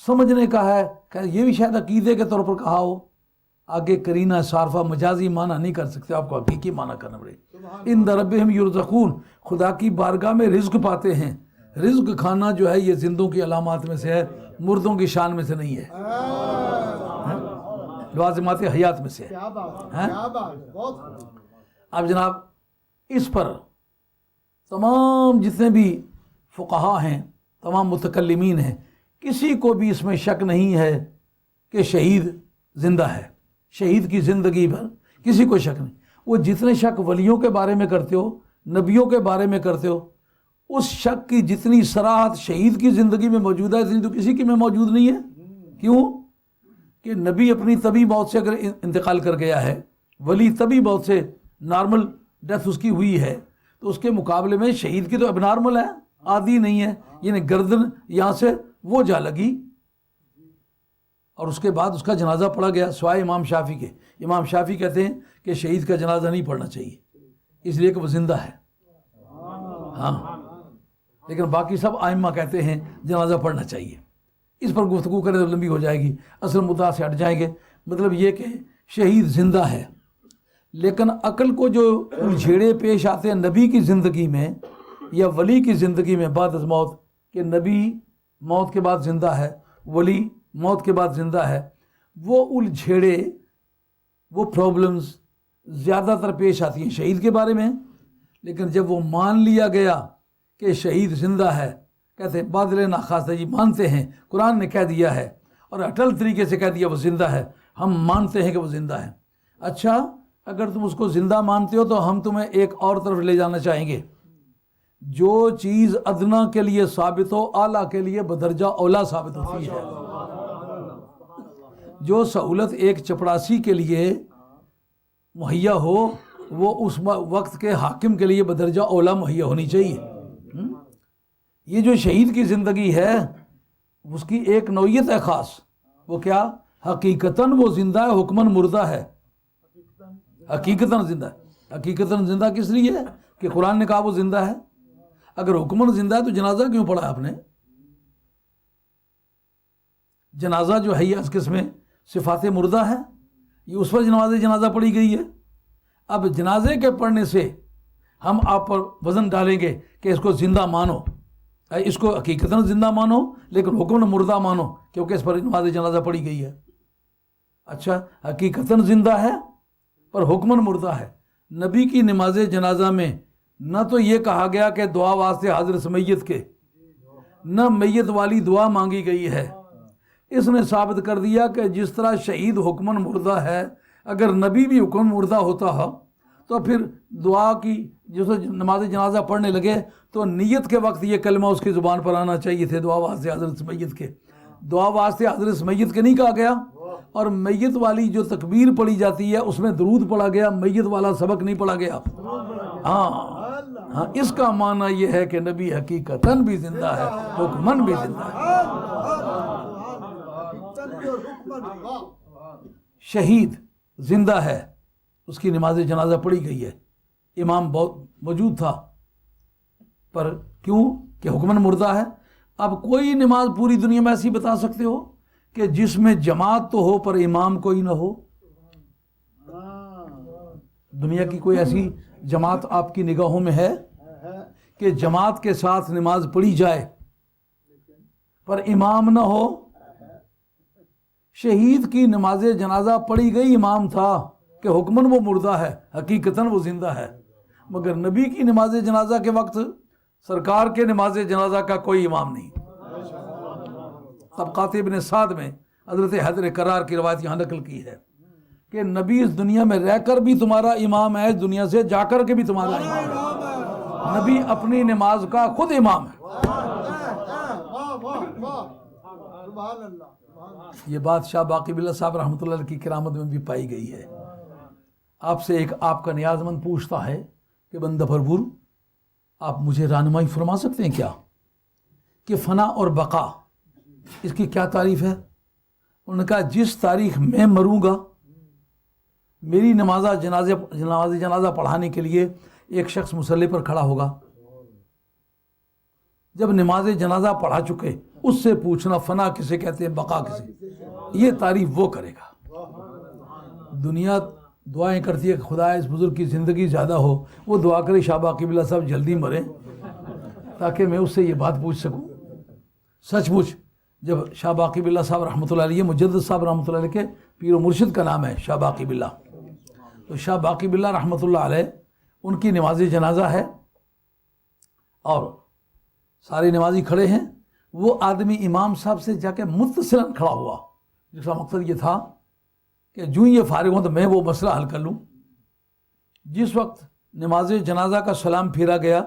سمجھنے کا ہے کہ یہ بھی شاید عقیدے کے طور پر کہا ہو، آگے کرینہ صارفہ مجازی معنی نہیں کر سکتے، آپ کو حقیقی معنی کرنا پڑے. ان ربہم یرزقون، خدا کی بارگاہ میں رزق پاتے ہیں. رزق کھانا جو ہے یہ زندوں کی علامات میں سے ہے، مردوں کی شان میں سے نہیں ہے، لوازمات حیات میں سے ہے. اب جناب اس پر تمام جتنے بھی فقہا ہیں، تمام متکلمین ہیں، کسی کو بھی اس میں شک نہیں ہے کہ شہید زندہ ہے. شہید کی زندگی پر کسی کو شک نہیں. وہ جتنے شک ولیوں کے بارے میں کرتے ہو، نبیوں کے بارے میں کرتے ہو، اس شک کی جتنی صراحت شہید کی زندگی میں موجود ہے اتنی تو کسی کی میں موجود نہیں ہے. کیوں کہ نبی اپنی طبی موت سے اگر انتقال کر گیا ہے، ولی طبی موت سے نارمل ڈیتھ اس کی ہوئی ہے، تو اس کے مقابلے میں شہید کی تو اب نارمل ہے، عادی نہیں ہے، یعنی گردن یہاں سے وہ جا لگی اور اس کے بعد اس کا جنازہ پڑھا گیا، سوائے امام شافعی کے۔ امام شافعی کہتے ہیں کہ شہید کا جنازہ نہیں پڑھنا چاہیے، اس لیے کہ وہ زندہ ہے، ہاں، لیکن باقی سب ائمہ کہتے ہیں جنازہ پڑھنا چاہیے۔ اس پر گفتگو کریں تو لمبی ہو جائے گی، اصل مدعا سے ہٹ جائیں گے۔ مطلب یہ کہ شہید زندہ ہے، لیکن عقل کو جو جھیڑے پیش آتے ہیں نبی کی زندگی میں یا ولی کی زندگی میں بعد از موت، کہ نبی موت کے بعد زندہ ہے، ولی موت کے بعد زندہ ہے، وہ الجھیڑے، وہ پرابلمز زیادہ تر پیش آتی ہیں شہید کے بارے میں۔ لیکن جب وہ مان لیا گیا کہ شہید زندہ ہے، کہتے ہیں بادل ناخواستہ جی مانتے ہیں، قرآن نے کہہ دیا ہے اور اٹل طریقے سے کہہ دیا وہ زندہ ہے، ہم مانتے ہیں کہ وہ زندہ ہے۔ اچھا، اگر تم اس کو زندہ مانتے ہو تو ہم تمہیں ایک اور طرف لے جانا چاہیں گے۔ جو چیز ادنا کے لیے ثابت ہو اعلیٰ کے لیے بدرجہ اولا ثابت ہوتی ہے۔ جو سہولت ایک چپڑاسی کے لیے مہیا ہو وہ اس وقت کے حاکم کے لیے بدرجہ اولا مہیا ہونی چاہیے۔ یہ جو شہید کی زندگی ہے اس کی ایک نوعیت ہے خاص، وہ کیا؟ حقیقتاً وہ زندہ ہے، حکماً مردہ ہے۔ حقیقتاً زندہ ہے۔ حقیقتاً زندہ کس لیے ہے؟ کہ قرآن نے کہا وہ زندہ ہے۔ اگر حکماً زندہ ہے تو جنازہ کیوں پڑھا آپ نے؟ جنازہ جو ہے یہ اس قسم میں صفات مردہ ہے، یہ اس پر جنازہ پڑھی گئی ہے۔ اب جنازے کے پڑھنے سے ہم آپ پر وزن ڈالیں گے کہ اس کو زندہ مانو، اس کو حقیقتاً زندہ مانو لیکن حکم مردہ مانو کیونکہ اس پر نماز جنازہ پڑھی گئی ہے۔ اچھا، حقیقتاً زندہ ہے پر حکماً مردہ ہے۔ نبی کی نماز جنازہ میں نہ تو یہ کہا گیا کہ دعا واسطے حاضر میت کے، نہ میت والی دعا مانگی گئی ہے۔ اس نے ثابت کر دیا کہ جس طرح شہید حکماً مردہ ہے، اگر نبی بھی حکم مردہ ہوتا ہے تو پھر دعا کی جیسے نماز جنازہ پڑھنے لگے تو نیت کے وقت یہ کلمہ اس کی زبان پر آنا چاہیے تھے، دعا واسطے حضرت میت کے۔ دعا واسطے حضرت میت کے نہیں کہا گیا، اور میت والی جو تکبیر پڑھی جاتی ہے اس میں درود پڑھا گیا، میت والا سبق نہیں پڑھا گیا۔ ہاں، اس کا معنی یہ ہے کہ نبی حقیقتاً بھی زندہ ہے، حکماً بھی زندہ ہے۔ شہید زندہ ہے، اس کی نماز جنازہ پڑھی گئی ہے، امام موجود تھا، پر کیوں؟ کہ حکماً مردہ ہے۔ اب کوئی نماز پوری دنیا میں ایسی بتا سکتے ہو کہ جس میں جماعت تو ہو پر امام کوئی نہ ہو؟ دنیا کی کوئی ایسی جماعت آپ کی نگاہوں میں ہے کہ جماعت کے ساتھ نماز پڑھی جائے پر امام نہ ہو؟ شہید کی نماز جنازہ پڑھی گئی، امام تھا کہ حکماً وہ مردہ ہے، حقیقتاً وہ زندہ ہے۔ مگر نبی کی نماز جنازہ کے وقت سرکار کے نماز جنازہ کا کوئی امام نہیں۔ طبقات ابن سعد میں حضرت حیدر کرار کی روایت یہاں نقل کی ہے کہ نبی اس دنیا میں رہ کر بھی تمہارا امام ہے، اس دنیا سے جا کر کے بھی تمہارا امام ہے۔ نبی اپنی نماز کا خود امام ہے۔ یہ بات شاہ باقی باللہ صاحب رحمۃ اللہ علیہ کی کرامت میں بھی پائی گئی ہے۔ آپ سے ایک آپ کا نیاز مند پوچھتا ہے کہ بندہ بھرپور آپ مجھے رہنمائی فرما سکتے ہیں کیا کہ فنا اور بقا اس کی کیا تعریف ہے؟ انہوں نے کہا جس تاریخ میں مروں گا میری نماز جنازہ پڑھانے کے لیے ایک شخص مصلی پر کھڑا ہوگا، جب نماز جنازہ پڑھا چکے اس سے پوچھنا فنا کسے کہتے ہیں، بقا کسے، یہ تعریف وہ کرے گا۔ دنیا دعائیں کرتی ہے کہ خدا اس بزرگ کی زندگی زیادہ ہو، وہ دعا کرے شاہ باقی باللہ صاحب جلدی مریں تاکہ میں اس سے یہ بات پوچھ سکوں۔ سچ مچ جب شاہ باقی باللہ صاحب رحمۃ اللہ علیہ، مجدد صاحب رحمۃ اللہ علیہ کے پیر و مرشد کا نام ہے شاہ باقی باللہ، تو شاہ باقی باللہ رحمۃ اللہ علیہ ان کی نماز جنازہ ہے اور سارے نمازی کھڑے ہیں، وہ آدمی امام صاحب سے جا کے متصلاً کھڑا ہوا، جس کا مقصد یہ تھا کہ جو یہ فارغ ہوں تو میں وہ مسئلہ حل کر لوں۔ جس وقت نماز جنازہ کا سلام پھیرا گیا،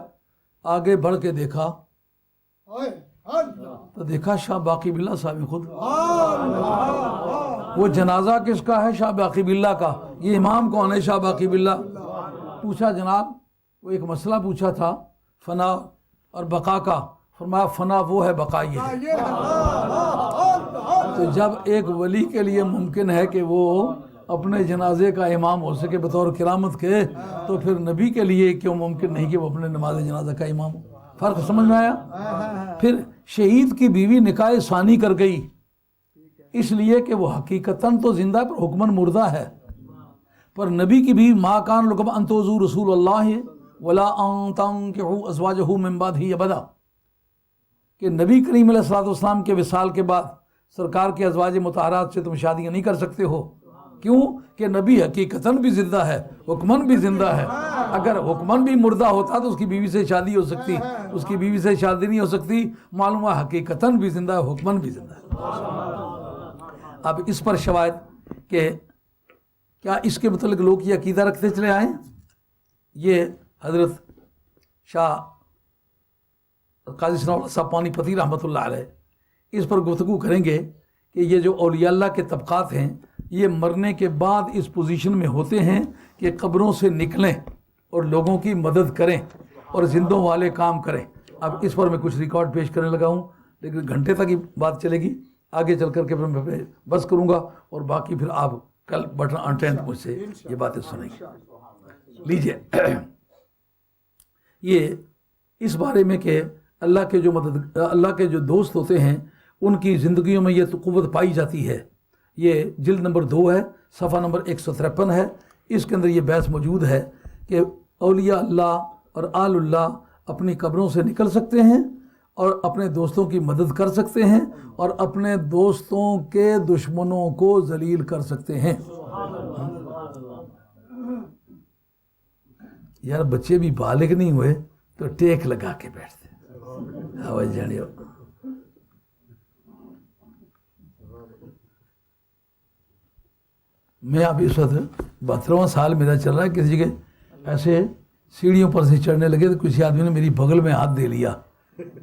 آگے بڑھ کے دیکھا تو دیکھا شاہ باقی باللہ صاحب خود، وہ جنازہ کس کا ہے؟ شاہ باقی باللہ کا۔ یہ امام کون ہے؟ شاہ باقی باللہ۔ پوچھا جناب، وہ ایک مسئلہ پوچھا تھا فنا اور بقا کا، فرمایا فنا وہ ہے، بقا یہ ہے۔ تو جب ایک ولی کے لیے ممکن ہے کہ وہ اپنے جنازے کا امام ہو سکے بطور کرامت کے، تو پھر نبی کے لیے کیوں ممکن نہیں کہ وہ اپنے نماز جنازہ کا امام ہو؟ فرق سمجھ میں آیا؟ پھر شہید کی بیوی نکاح ثانی کر گئی، اس لیے کہ وہ حقیقتاً تو زندہ پر حکماً مردہ ہے، پر نبی کی بیوی ما کان لکم ان تؤذوا رسول اللہ ولا ان تنکحوا ازواجہ من بعدہ ابدا، کہ نبی کریم علیہ الصلوۃ والسلام کے وصال کے بعد سرکار کے ازواج مطہرات سے تم شادیاں نہیں کر سکتے ہو۔ کیوں؟ کہ نبی حقیقتاً بھی زندہ ہے، حکماً بھی زندہ ہے۔ اگر حکماً بھی مردہ ہوتا تو اس کی بیوی سے شادی ہو سکتی، اس کی بیوی سے شادی نہیں ہو سکتی۔ معلوم ہے حقیقتاً بھی زندہ ہے، حکماً بھی زندہ ہے۔ اب اس پر شواہد کہ کیا اس کے متعلق لوگ یہ عقیدہ رکھتے چلے آئیں؟ یہ حضرت شاہ قاضی ثناء اللہ صاحب پانی پتی رحمۃ اللہ علیہ اس پر گفتگو کریں گے کہ یہ جو اولیاء اللہ کے طبقات ہیں یہ مرنے کے بعد اس پوزیشن میں ہوتے ہیں کہ قبروں سے نکلیں اور لوگوں کی مدد کریں اور زندوں والے کام کریں۔ اب اس پر میں کچھ ریکارڈ پیش کرنے لگا ہوں، لیکن گھنٹے تک ہی بات چلے گی، آگے چل کر کے میں بس کروں گا، اور باقی پھر آپ کل بٹن انٹینٹ مجھ سے یہ باتیں سنیں گے۔ لیجئے، یہ اس بارے میں کہ اللہ کے جو دوست ہوتے ہیں ان کی زندگیوں میں یہ تو قوت پائی جاتی ہے۔ یہ جلد نمبر 2 ہے، صفحہ نمبر 153 ہے۔ اس کے اندر یہ بحث موجود ہے کہ اولیاء اللہ اور آل اللہ اپنی قبروں سے نکل سکتے ہیں اور اپنے دوستوں کی مدد کر سکتے ہیں اور اپنے دوستوں کے دشمنوں کو ذلیل کر سکتے ہیں۔ یار بچے بھی بالغ نہیں ہوئے تو ٹیک لگا کے بیٹھتے آواز جانیو۔ میں اب اس وقت 72واں سال میرا چل رہا ہے، کسی جگہ ایسے سیڑھیوں پر سے چڑھنے لگے تو کسی آدمی نے میری بغل میں ہاتھ دے لیا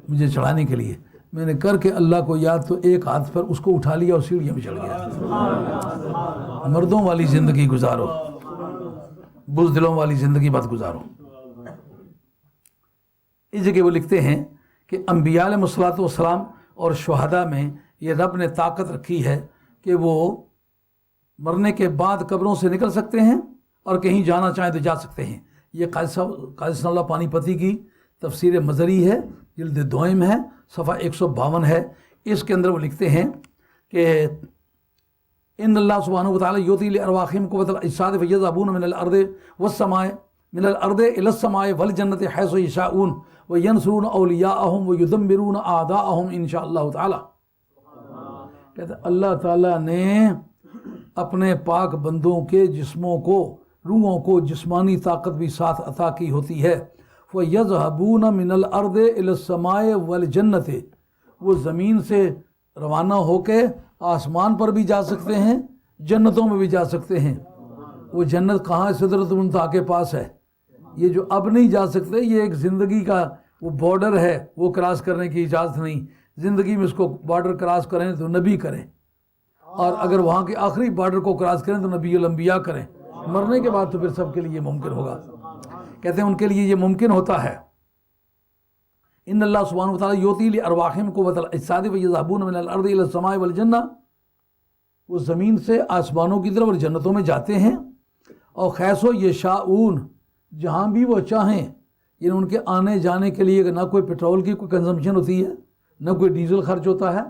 مجھے چڑھانے کے لیے، میں نے کر کے اللہ کو یاد تو ایک ہاتھ پر اس کو اٹھا لیا اور سیڑھیوں میں چڑھ گیا۔ مردوں والی زندگی گزارو، بزدلوں والی زندگی مت گزارو۔ اس جگہ وہ لکھتے ہیں کہ انبیاء علیہ الصلوۃ والسلام اور شہداء میں یہ رب نے طاقت رکھی ہے کہ وہ مرنے کے بعد قبروں سے نکل سکتے ہیں اور کہیں جانا چاہیں تو جا سکتے ہیں۔ یہ قاضی ثناء اللہ پانی پتی کی تفسیر مظہری ہے، جلد 2 ہے، صفحہ 152 ہے۔ اس کے اندر وہ لکھتے ہیں کہ ان اللہ سبحانہ وتعالی یؤتی لارواحہم قوۃ الاجساد فیذهبون من الارض والسماء من الارض الى السماء والجنۃ حيث يشاءون وینصرون اولیاءہم ویدمرون اعداءہم ان شاء اللہ تعالی۔ کہتے اللہ تعالیٰ نے اپنے پاک بندوں کے جسموں کو، روحوں کو جسمانی طاقت بھی ساتھ عطا کی ہوتی ہے۔ فَيَذْهَبُونَ مِنَ الْأَرْضِ إِلَى السَّمَاءِ وَالْجَنَّةِ، وہ زمین سے روانہ ہو کے آسمان پر بھی جا سکتے ہیں، جنتوں میں بھی جا سکتے ہیں۔ وہ جنت کہاں ہے؟ سدرۃ المنتہا کے پاس ہے۔ یہ جو اب نہیں جا سکتے یہ ایک زندگی کا وہ بارڈر ہے، وہ کراس کرنے کی اجازت نہیں۔ زندگی میں اس کو بارڈر کراس کریں تو نبی کریں، اور اگر وہاں کے آخری بارڈر کو کراس کریں تو نبی الانبیاء کریں۔ مرنے کے بعد تو پھر سب کے لیے ممکن ہوگا۔ کہتے ہیں ان کے لیے یہ ممکن ہوتا ہے۔ ان اللہ سبحانہ وتعالی یؤتی لارواحہم قوۃ الاجساد فیذهبون من الارض الى السماء والجنہ، وہ زمین سے آسمانوں کی طرف اور جنتوں میں جاتے ہیں، اور حیث یشاءون، جہاں بھی وہ چاہیں، یعنی ان کے آنے جانے کے لیے نہ کوئی پیٹرول کی کوئی کنزمپشن ہوتی ہے، نہ کوئی ڈیزل خرچ ہوتا ہے،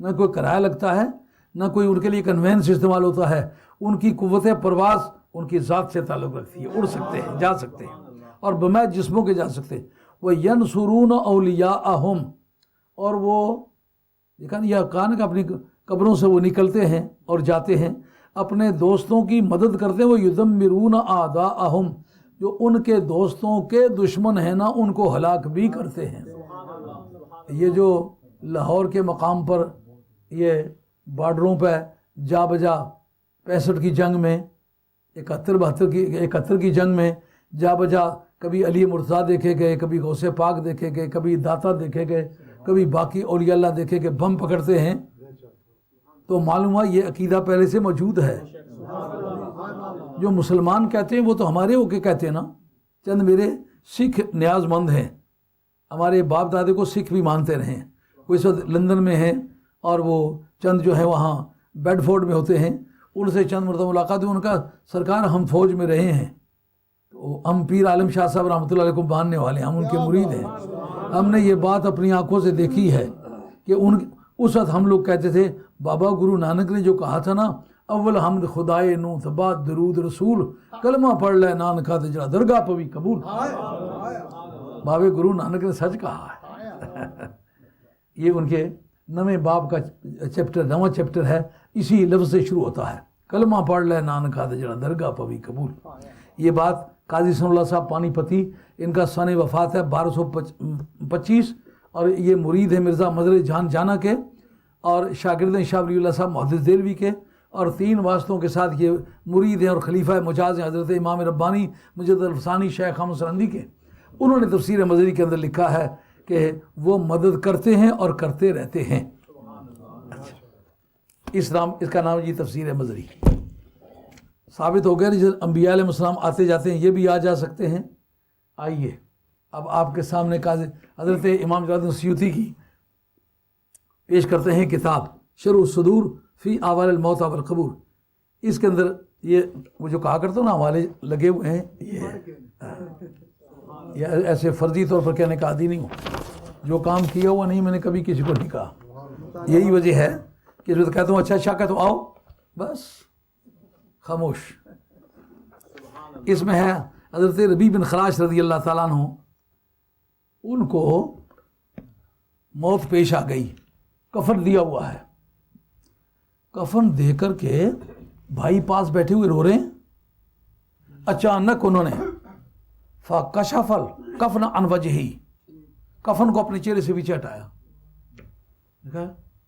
نہ کوئی کرایہ لگتا ہے، نہ کوئی ان کے لیے کنوینس استعمال ہوتا ہے۔ ان کی قوت پرواز ان کی ذات سے تعلق رکھتی ہے، اڑ سکتے ہیں، جا سکتے ہیں، اور بمع جسموں کے جا سکتے ہیں۔ وہ ینصرون اولیاءہم، اور وہ دیکھا یہ کہا کہ اپنی قبروں سے وہ نکلتے ہیں اور جاتے ہیں، اپنے دوستوں کی مدد کرتے ہیں۔ وہ یدمرون اعداءہم، جو ان کے دوستوں کے دشمن ہیں نا ان کو ہلاک بھی کرتے ہیں۔ یہ جو لاہور کے مقام پر یہ بارڈروں پہ جا بجا 65 کی جنگ میں، 71 کی جنگ میں جا بجا کبھی علی مرتضیٰ دیکھے گئے، کبھی غوث پاک دیکھے گئے، کبھی داتا دیکھے گئے، کبھی باقی اولیاء اللہ دیکھے کہ بم پکڑتے ہیں تو معلوم ہوا یہ عقیدہ پہلے سے موجود ہے. جو مسلمان کہتے ہیں وہ تو ہمارے ہو کے کہتے ہیں نا. چند میرے سکھ نیاز مند ہیں, ہمارے باپ دادے کو سکھ بھی مانتے رہے ہیں. وہ اس وقت لندن میں ہیں اور وہ چند جو ہیں وہاں بیڈ فورڈ میں ہوتے ہیں, ان سے چند مرتبہ ملاقات ہوئی. ان کا سرکار ہم فوج میں رہے ہیں, تو ہم پیر عالم شاہ صاحب رحمۃ اللہ علیہ کو ماننے والے ہیں, ہم ان کے مرید ہیں. ہم نے یہ بات اپنی آنکھوں سے دیکھی ہے کہ اس وقت ہم لوگ کہتے تھے بابا گرو نانک نے جو کہا تھا نا, اول حمد خدائے نو بعد درود رسول, کلمہ پڑھ لے نانکا تے جڑا درگاہ پوی قبول. بابا گرو نانک نے سچ کہا ہے. یہ ان کے نویں باب کا نواں چیپٹر ہے, اسی لفظ سے شروع ہوتا ہے, کلمہ پڑھ لے نانکا تے جڑا درگاہ پوی قبول. یہ بات قاضی ثناء اللہ صاحب پانی پتی, ان کا سن وفات ہے 1225, اور یہ مرید ہے مرزا مظہر جان جانا کے, اور شاگرد ہیں شاہ ولی اللہ صاحب محدث دہلوی کے, اور 3 واسطوں کے ساتھ یہ مرید ہیں اور خلیفہ مجاز ہیں حضرت امام ربانی مجدد الفسانی شیخ احمد سرندی کے. انہوں نے تفسیر مظہری کے اندر لکھا ہے کہ وہ مدد کرتے ہیں اور کرتے رہتے ہیں. اس کا نام جی تفسیر مظہری. ثابت ہو گیا جس انبیاء علیہ السلام آتے جاتے ہیں, یہ بھی آ جا سکتے ہیں. آئیے اب آپ کے سامنے حضرت امام جلال الدین سیوطی کی پیش کرتے ہیں کتاب شرح الصدور فی احوال الموتى والقبور. اس کے اندر یہ وہ جو کہا کرتا ہوں نا حوالے لگے ہوئے ہیں, یہ ایسے فرضی طور پر کہنے کا عادی نہیں ہوں, جو کام کیا ہوا نہیں میں نے کبھی کسی کو نہیں کہا. یہی وجہ ہے کہ جو کہتا ہوں اچھا اچھا کہ تو آؤ, بس خاموش. اس میں ہے حضرت ربیع بن خراش رضی اللہ تعالیٰ عنہ, ان کو موت پیش آ گئی, کفن دیا ہوا ہے. کفن دے کر کے بھائی پاس بیٹھے ہوئے رو رہے ہیں. اچانک انہوں نے فَكَشَفَ الْكَفْنَ عَنْ وَجْهِهِ, کفن کو اپنے چہرے سے پیچھے ہٹایا. دیکھا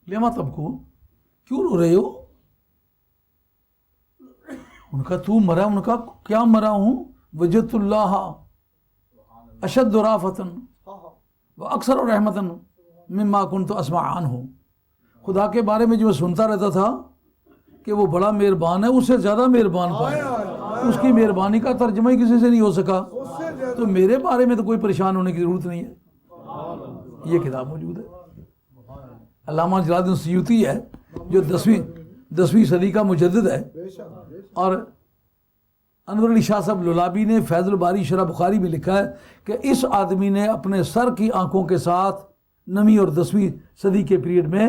لما تبکو, کیوں رو رہے ہو؟ ان کا تو مرا, ان کا کیا مرا ہوں؟ وجدت اللہ اشد رافۃ واکثر رحمۃ مما كنت اسمع عنہ. خدا کے بارے میں جو میں سنتا رہتا تھا کہ وہ بڑا مہربان ہے, اس سے زیادہ مہربان پایا. اس کی مہربانی کا ترجمہ ہی کسی سے نہیں ہو سکا, تو میرے بارے میں تو کوئی پریشان ہونے کی ضرورت نہیں ہے. یہ کتاب موجود ہے. علامہ جلال الدین سیوطی ہے جو 10ویں صدی کا مجدد ہے, اور انور علی شاہ صاحب لولابی نے فیض الباری شرح بخاری میں لکھا ہے کہ اس آدمی نے اپنے سر کی آنکھوں کے ساتھ 9ویں اور 10ویں صدی کے پیریڈ میں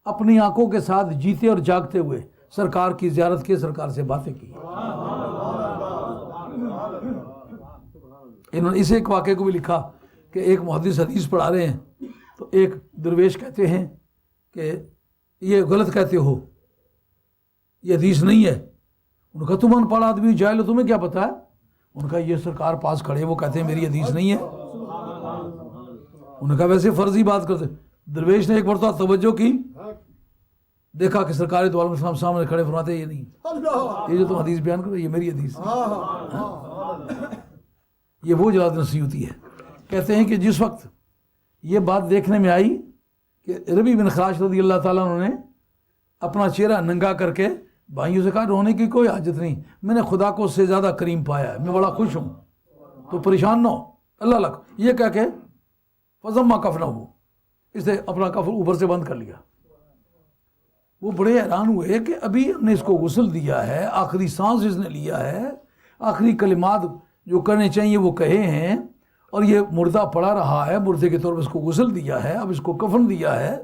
اپنی آنکھوں کے ساتھ جیتے اور جاگتے ہوئے سرکار کی زیارت کے, سرکار سے باتیں کی. انہوں نے اس ایک واقعے کو بھی لکھا کہ ایک محدث حدیث پڑھا رہے ہیں, تو ایک درویش کہتے ہیں کہ یہ غلط کہتے ہو, یہ حدیث نہیں ہے. ان کا تم ان پڑھا آدمی جاہل ہو, تمہیں کیا پتہ ہے؟ ان کا یہ سرکار پاس کھڑے, وہ کہتے ہیں میری حدیث نہیں ہے. ان کا ویسے فرضی بات کرتے. درویش نے ایک مرتبہ توجہ کی, دیکھا کہ سرکار دو عالم السلام سامنے کھڑے, فرماتے یہ نہیں, یہ جو تم حدیث بیان کرو یہ میری حدیث نہیں. یہ وہ جلال الدین سیوطی ہے. کہتے ہیں کہ جس وقت یہ بات دیکھنے میں آئی کہ ربیع بن خراش رضی اللہ تعالیٰ عنہ نے اپنا چہرہ ننگا کر کے بھائیوں سے کہا رونے کی کوئی حاجت نہیں, میں نے خدا کو اس سے زیادہ کریم پایا ہے, میں بڑا خوش ہوں, تو پریشان نہ ہو, اللہ لک. یہ کہہ کے فضما کفنہ ہو, اس نے اپنا کفن اوپر سے بند کر لیا. وہ بڑے حیران ہوئے کہ ابھی ہم نے اس کو غسل دیا ہے, آخری سانس اس نے لیا ہے, آخری کلمات جو کرنے چاہیے وہ کہے ہیں, اور یہ مردہ پڑا رہا ہے, مردے کے طور پر اس کو غسل دیا ہے, اب اس کو کفن دیا ہے,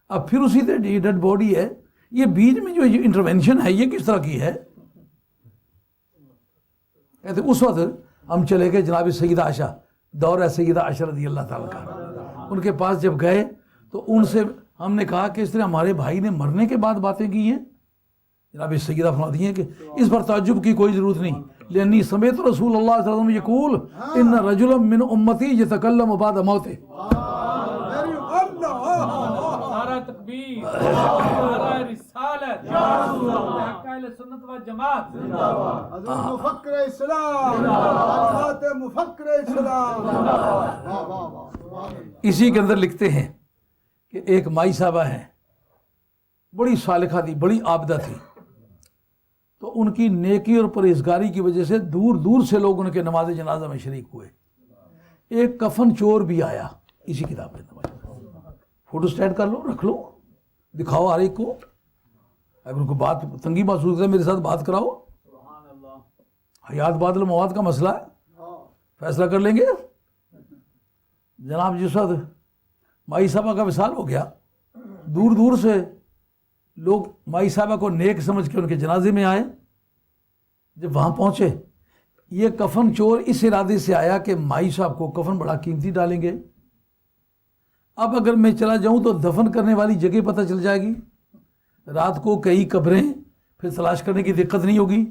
اب پھر اسی طرح ڈیڈ باڈی ہے. یہ بیچ میں جو انٹروینشن ہے یہ کس طرح کی ہے؟ کہتے اس وقت ہم چلے گئے جناب سیدہ عائشہ, دور ہے سیدہ عائشہ رضی اللہ تعالیٰ کا, ان کے پاس جب گئے تو ان سے ہم نے کہا کہ اس طرح ہمارے بھائی نے مرنے کے بعد باتیں کی ہیں. جناب سیدہ فرماتی ہیں کہ اس پر تعجب کی کوئی ضرورت نہیں, لأنی سمعت رسول اللہ صلی اللہ علیہ وسلم یقول ان رجلا من امتی یتکلم بعد موته. نعرہ تکبیر, نعرہ رسالت, حق اہل سنت و جماعت, حضرت مفکر اسلام, حضرت مفکر اسلام. واہ واہ واہ. اسی کے اندر لکھتے ہیں کہ ایک مائی صاحبہ ہیں، بڑی صالحہ تھی، بڑی عابدہ تھی، تو ان کی نیکی اور پرہیزگاری کی وجہ سے دور دور سے لوگ ان کے نماز جنازہ میں شریک ہوئے۔ ایک کفن چور بھی آیا، اسی کتاب کے اندر، فوٹو اسٹیٹ کر لو، رکھ لو، دکھاؤ ہر ایک کو، اگر ان کو بات تنگی محسوس کرے میرے ساتھ بات کراؤ، حیات بادل مواد کا مسئلہ ہے، فیصلہ کر لیں گے۔ جناب جس وقت مائی صاحبہ کا وصال ہو گیا، دور دور سے لوگ مائی صاحبہ کو نیک سمجھ کے ان کے جنازے میں آئے۔ جب وہاں پہنچے، یہ کفن چور اس ارادے سے آیا کہ مائی صاحب کو کفن بڑا قیمتی ڈالیں گے، اب اگر میں چلا جاؤں تو دفن کرنے والی جگہ پتہ چل جائے گی، رات کو کئی قبریں پھر تلاش کرنے کی دقت نہیں ہوگی،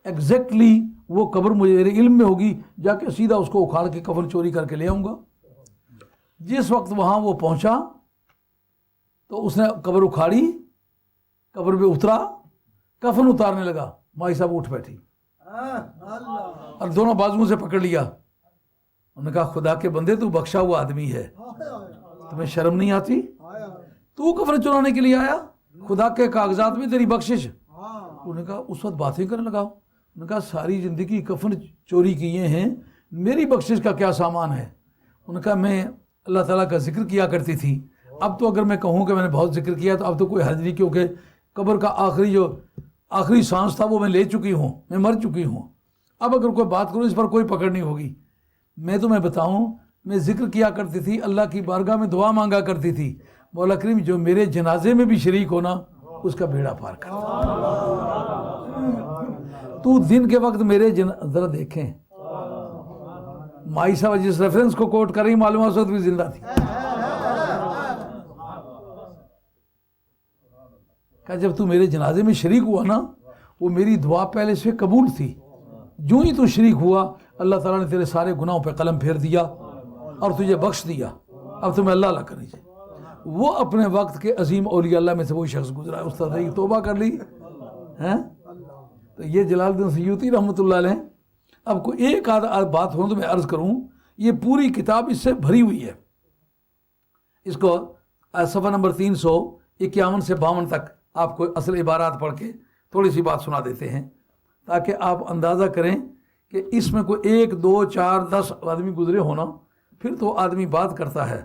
ایگزیکٹلی وہ قبر میرے علم میں ہوگی، جا کے سیدھا اس کو اکھاڑ کے کفن چوری کر کے لے آؤں گا۔ جس وقت وہاں وہ پہنچا تو اس نے قبر اکھاڑی، قبر پہ اترا، کفن اتارنے لگا، مائی صاحب اٹھ بیٹھی اور دونوں بازوؤں سے پکڑ لیا۔ انہوں نے کہا خدا کے بندے تو بخشا ہوا آدمی ہے، تمہیں شرم نہیں آتی؟ تو کفن چرانے کے لیے آیا، خدا کے کاغذات میں تیری بخشش۔ انہوں نے کہا اس وقت باتیں کرنے لگا، انہوں نے کہا ساری زندگی کفن چوری کیے ہیں، میری بخشش کا کیا سامان ہے؟ انہوں نے کہا میں اللہ تعالیٰ کا ذکر کیا کرتی تھی، اب تو اگر میں کہوں کہ میں نے بہت ذکر کیا تو اب تو کوئی حرج نہیں، کیونکہ قبر کا آخری سانس تھا وہ میں لے چکی ہوں، میں مر چکی ہوں، اب اگر کوئی بات کروں اس پر کوئی پکڑ نہیں ہوگی۔ میں تمہیں بتاؤں، میں ذکر کیا کرتی تھی، اللہ کی بارگاہ میں دعا مانگا کرتی تھی، مولا کریم جو میرے جنازے میں بھی شریک ہونا اس کا بیڑا پار کر۔ تو دن کے وقت میرے ذرا دیکھیں، مائی صاحب جس ریفرنس کو کوٹ کر رہی معلوم اس وقت بھی زندہ تھی۔ کہ جب تو میرے جنازے میں شریک ہوا نا، وہ میری دعا پہلے سے قبول تھی، جو ہی تو شریک ہوا اللہ تعالیٰ نے تیرے سارے گناہوں پہ قلم پھیر دیا اور تجھے بخش دیا، اب تمہیں اللہ اللہ کرنی چاہیے۔ وہ اپنے وقت کے عظیم اولیاء اللہ میں سے وہی شخص گزرا ہے، استاد نے توبہ کر لی ہیں۔ تو یہ جلال الدین سیوطی رحمۃ اللہ علیہ، اب کوئی ایک آدھ بات ہو تو میں عرض کروں، یہ پوری کتاب اس سے بھری ہوئی ہے۔ اس کو صفحہ نمبر 351 سے 52 تک آپ کو اصل عبارات پڑھ کے تھوڑی سی بات سنا دیتے ہیں، تاکہ آپ اندازہ کریں کہ اس میں کوئی 1 2 4 10 آدمی گزرے ہونا، پھر تو آدمی بات کرتا ہے۔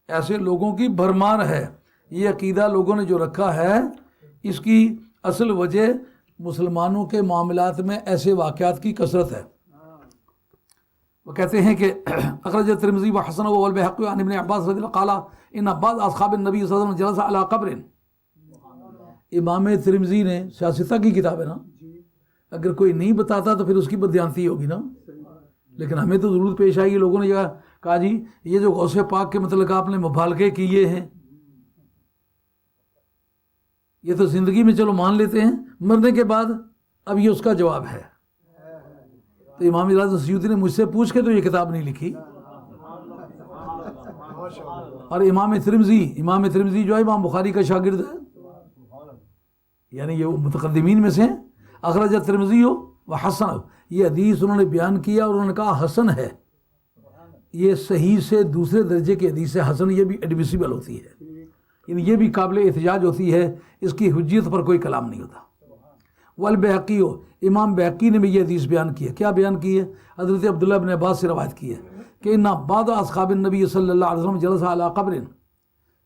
ایسے لوگوں کی بھرمار ہے، یہ عقیدہ لوگوں نے جو رکھا ہے، اس کی اصل وجہ مسلمانوں کے معاملات میں ایسے واقعات کی کثرت ہے۔ وہ کہتے ہیں کہ اخرج ترمذی وحسن والبیہقی عن ابن عباس رضی اللہ عنہ قال ان بعض اصحاب النبی صلی اللہ علیہ وسلم جلس علی قبر۔ امام ترمذی نے سیاستہ کی کتاب ہے نا، اگر کوئی نہیں بتاتا تو پھر اس کی بددیانتی ہوگی نا، لیکن ہمیں تو ضرورت پیش آئی، لوگوں نے کہا جی یہ جو غوث پاک کے متعلق آپ نے مبالغے کیے ہیں، یہ تو زندگی میں چلو مان لیتے ہیں، مرنے کے بعد اب یہ اس کا جواب ہے۔ تو امام جلال سیوطی نے مجھ سے پوچھ کے تو یہ کتاب نہیں لکھی، اور امام ترمذی جو ہے امام بخاری کا شاگرد ہے، یعنی یہ متقدمین میں سے ہیں۔ اخرج ترمذی و حسن، یہ حدیث انہوں نے بیان کیا اور انہوں نے کہا حسن ہے، یہ صحیح سے دوسرے درجے کی حدیث ہے، حسن یہ بھی ایڈمیسیبل ہوتی ہے، یعنی یہ بھی قابل احتجاج ہوتی ہے، اس کی حجیت پر کوئی کلام نہیں ہوتا۔ والبیہقی، امام بیہقی نے بھی یہ حدیث بیان کی ہے، کیا بیان کی ہے؟ حضرت عبداللہ بن عباس سے روایت کی ہے کہ ان بعض اصحاب النبی صلی اللہ علیہ وسلم جلس علی قبر،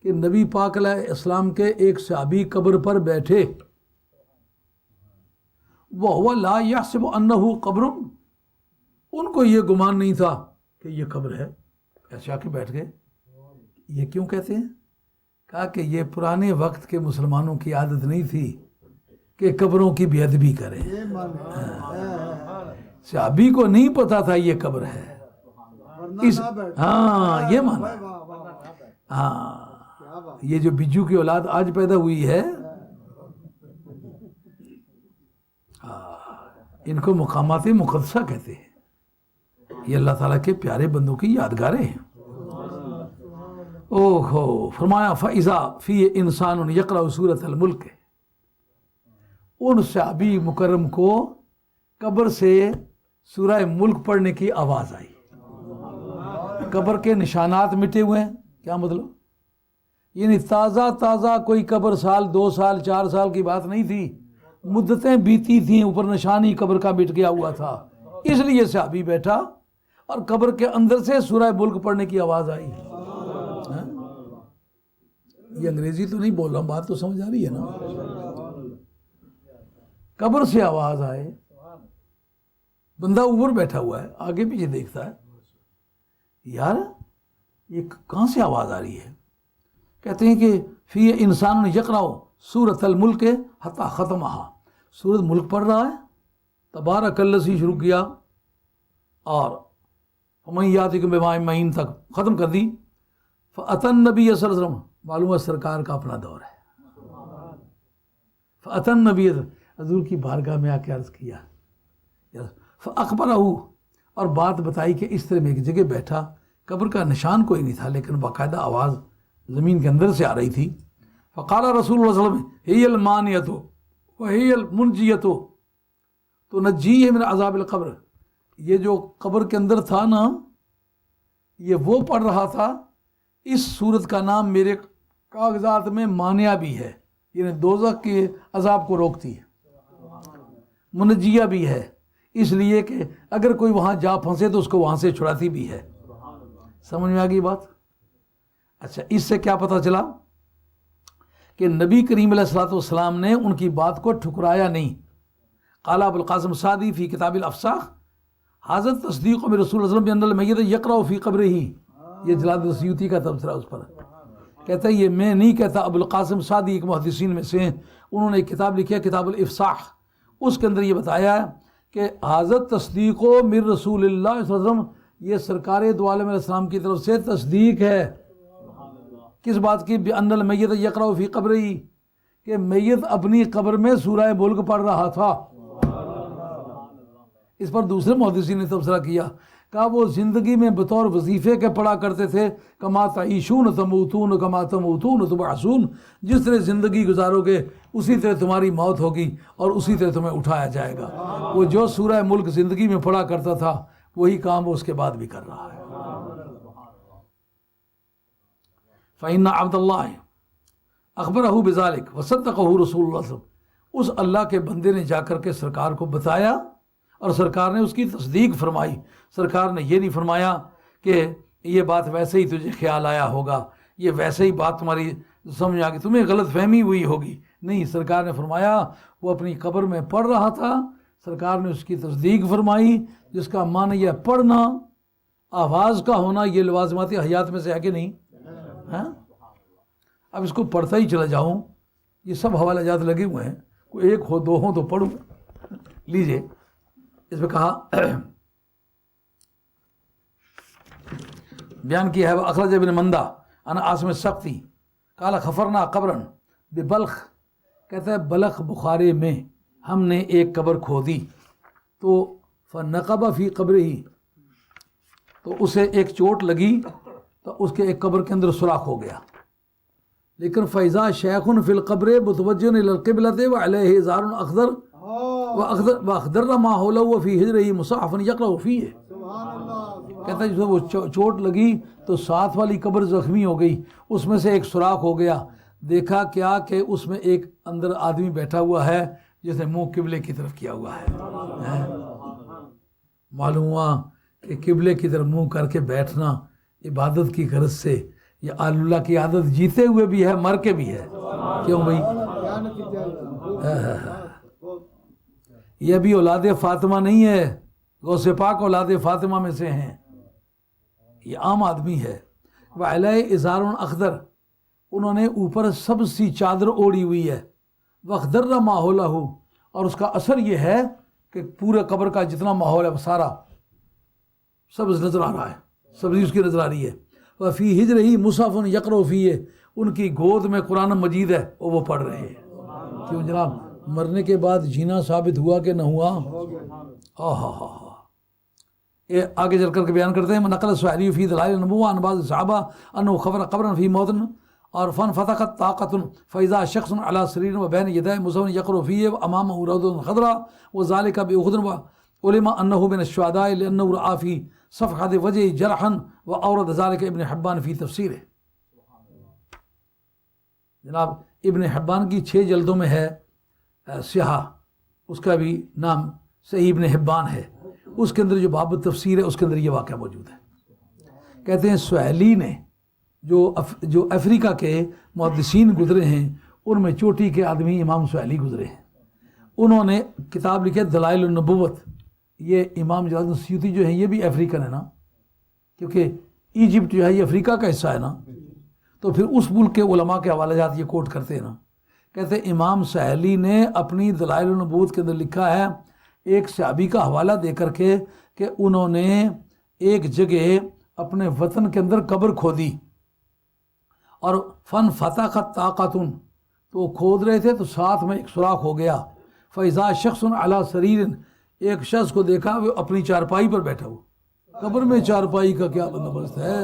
کہ نبی پاک علیہ السلام کے ایک صحابی قبر پر بیٹھے، وَهُوَ لَا يَحْسِبُ أَنَّهُ قَبْرٌ، ان کو یہ گمان نہیں تھا کہ یہ قبر ہے، ایسے آ کے بیٹھ گئے۔ یہ کیوں کہتے ہیں؟ کہا کہ یہ پرانے وقت کے مسلمانوں کی عادت نہیں تھی کہ قبروں کی بے ادبی کریں، صحابی کو نہیں پتا تھا یہ قبر ہے، ہاں یہ مانا، ہاں یہ جو بجو کی اولاد آج پیدا ہوئی ہے، ان کو مقامات مقدسہ کہتے ہیں، یہ اللہ تعالیٰ کے پیارے بندوں کی یادگاریں ہیں۔ اوہو، فرمایا فَإِذَا فِي إِنسَانٌ يَقْرَأُ سُورَةَ الْمُلْكِ، ان صحابی مکرم کو قبر سے سورہ ملک پڑھنے کی آواز آئی، قبر کے نشانات مٹے ہوئے ہیں، کیا مطلب؟ یعنی تازہ کوئی قبر سال 2 سال 4 سال کی بات نہیں تھی، مدتیں بیتی تھیں، اوپر نشانی قبر کا مٹ گیا ہوا تھا، اس لیے صحابی بیٹھا اور قبر کے اندر سے سورہ ملک پڑھنے کی آواز آئی۔ یہ انگریزی تو نہیں بول رہا ہوں، بات تو سمجھ آ رہی ہے نا؟ قبر سے آواز آئے، بندہ اوپر بیٹھا ہوا ہے، آگے پیچھے دیکھتا ہے، یار یہ کہاں سے آواز آ رہی ہے؟ کہتے ہیں کہ فی انسان یقرأ سورۃ الملک حتی ختمہا، سورۃ ملک پڑھ رہا ہے، تبارک الذی شروع کیا اور ومن یاتکم بماء معین تک ختم کر دی۔ فأتی النبی صلی اللہ علیہ وسلم، معلوم ہے سرکار کا اپنا دور ہے، فأتی النبی، حضور کی بارگاہ میں آ کے عرض کیا، فأخبرہ، اور بات بتائی کہ اس طرح میں ایک جگہ بیٹھا، قبر کا نشان کوئی نہیں تھا لیکن باقاعدہ آواز زمین کے اندر سے آ رہی تھی۔ فقال رسول اللہ صلی اللہ علیہ وسلم ہی المانیۃ وہی المنجیۃ تنجیہ من عذاب القبر، یہ جو قبر کے اندر تھا نا، یہ وہ پڑھ رہا تھا، اس صورت کا نام میرے کاغذات میں مانیہ بھی ہے، یعنی دوزخ کے عذاب کو روکتی ہے، منجیہ بھی ہے، اس لیے کہ اگر کوئی وہاں جا پھنسے تو اس کو وہاں سے چھڑاتی بھی ہے۔ سمجھ میں آ گئی بات؟ اچھا، اس سے کیا پتہ چلا کہ نبی کریم علیہ الصلوۃ والسلام نے ان کی بات کو ٹھکرایا نہیں۔ قال ابو القاسم سعدی فی کتاب الافساح حاضر تصدیق میں رسول اللہ صلی اللہ علیہ وسلم بان المیت یقرأ فی قبرہ، یہ جلال السیوطی کا تبصرہ اس پر کہتا ہے، یہ میں نہیں کہتا، ابو القاسم سعدی ایک محدثین میں سے ہیں، انہوں نے ایک کتاب لکھی ہے کتاب الافساح، اس کے اندر یہ بتایا ہے کہ حاضر تصدیق من رسول اللہ صلی اللہ علیہ وسلم، یہ سرکار دو عالم علیہ السلام کی طرف سے تصدیق ہے، کس بات کی؟ بان المیت یقرأ فی قبرہ، کہ میت اپنی قبر میں سورہ ملک پڑھ رہا تھا۔ اس پر دوسرے محدثین نے تبصرہ کیا، کہا وہ زندگی میں بطور وظیفے کے پڑھا کرتے تھے، کما تعیشون تموتون کما تموتون تبعثون، جس طرح زندگی گزارو گے اسی طرح تمہاری موت ہوگی اور اسی طرح تمہیں اٹھایا جائے گا۔ وہ جو سورہ ملک زندگی میں پڑھا کرتا تھا وہی کام وہ اس کے بعد بھی کر رہا ہے۔ فإن عبد اللہ اخبرہ بذلک وصدقہ رسول اللہ صلی اللہ علیہ وسلم، اس اللہ کے بندے نے جا کر کے سرکار کو بتایا اور سرکار نے اس کی تصدیق فرمائی۔ سرکار نے یہ نہیں فرمایا کہ یہ بات ویسے ہی تجھے خیال آیا ہوگا، یہ ویسے ہی بات تمہاری سمجھ آ گئی، تمہیں غلط فہمی ہوئی ہوگی، نہیں، سرکار نے فرمایا وہ اپنی قبر میں پڑھ رہا تھا، سرکار نے اس کی تصدیق فرمائی، جس کا معنی یہ پڑھنا، آواز کا ہونا، یہ لوازمات حیات میں سے ہے کہ نہیں؟ ہاں، اب اس کو پڑھتا ہی چلا جاؤں، یہ سب حوالہ جات لگے ہوئے ہیں، کوئی ایک ہو دو ہوں تو پڑھوں، لیجئے۔ اس میں کہا، بیان کیا ہے، اخرج ابن مندہ انا عاصم السقطی قال خفرنا قبرا ببلخ، کہتا ہے بلخ بخارے میں ہم نے ایک قبر کھودی، تو فنقب فی قبرہ، تو اسے ایک چوٹ لگی تو اس کے ایک قبر کے اندر سوراخ ہو گیا، لیکن فیضا شیخ فی القبر متوجہ الی القبلۃ وعلیہ ازار اخضر واخضر ما حولہ وفی حجرہ مصحف یقرأ فیہ، کہتا ہے جب وہ چوٹ لگی تو ساتھ والی قبر زخمی ہو گئی، اس میں سے ایک سوراخ ہو گیا، دیکھا کیا کہ اس میں ایک اندر آدمی بیٹھا ہوا ہے جس نے منہ قبلے کی طرف کیا ہوا ہے۔ معلوم ہوا کہ قبلے کی طرف منہ کر کے بیٹھنا عبادت کی غرض سے یہ اللہ کی عادت جیتے ہوئے بھی ہے، مر کے بھی ہے، کیوں بھائی؟ یہ بھی اولاد فاطمہ نہیں ہے، غوث پاک اولاد فاطمہ میں سے ہیں، یہ عام آدمی ہے۔ وعلیہ ازار اخضر، انہوں نے اوپر سبز سی چادر اوڑی ہوئی ہے، واخضر ماحولہ، اور اس کا اثر یہ ہے کہ پورے قبر کا جتنا ماحول ہے وہ سارا سبز نظر آ رہا ہے، سبزی اس کی نظر آ رہی ہے۔ وفی حجرہ مصحف یقرأ فیہ، ان کی گود میں قرآن مجید ہے اور وہ پڑھ رہے ہیں۔ کیوں جناب، مرنے کے بعد جینا ثابت ہوا کہ نہ ہوا؟ یہ آگے چل کر کے بیان کرتے ہیں، نقل سہیلی فی دلائل النبوہ عن بعض صحابہ انه خبر قبرا فی موتن، اور فن فتقت طاقت فاذا شخص علی سریر وبین یدیہ مصحف یقرأ فیہ امامہ روضۃ خضراء وذلک باخضر، علم انه من الشهداء لانه رأى فی صفحة وجه جرحا واورد ذلك ابن حبان فی تفسیرہ۔ جناب ابن حبان کی 6 جلدوں میں ہے سیاح، اس کا بھی نام صحیح ابن حبان ہے، اس کے اندر جو باب تفسیر ہے اس کے اندر یہ واقعہ موجود ہے۔ کہتے ہیں سہیلی نے جو افریقہ کے محدثین گزرے ہیں ان میں چوٹی کے آدمی امام سہیلی گزرے ہیں، انہوں نے کتاب لکھی دلائل النبوت۔ یہ امام جلال الدین سیوطی جو ہیں یہ بھی افریقن ہے نا، کیونکہ ایجپٹ جو ہے یہ افریقہ کا حصہ ہے نا، تو پھر اس ملک کے علماء کے حوالہ جات یہ کوٹ کرتے ہیں نا۔ کہتے ہیں امام سہیلی نے اپنی دلائل النبوت کے اندر لکھا ہے ایک صحابی کا حوالہ دے کر کے کہ انہوں نے ایک جگہ اپنے وطن کے اندر قبر کھودی اور فن فتح طاقتن، تو وہ کھود رہے تھے تو ساتھ میں ایک سوراخ ہو گیا، فیضا شخص علی سریر، ایک شخص کو دیکھا وہ اپنی چارپائی پر بیٹھا ہوا۔ قبر میں چارپائی کا کیا بندوبست ہے؟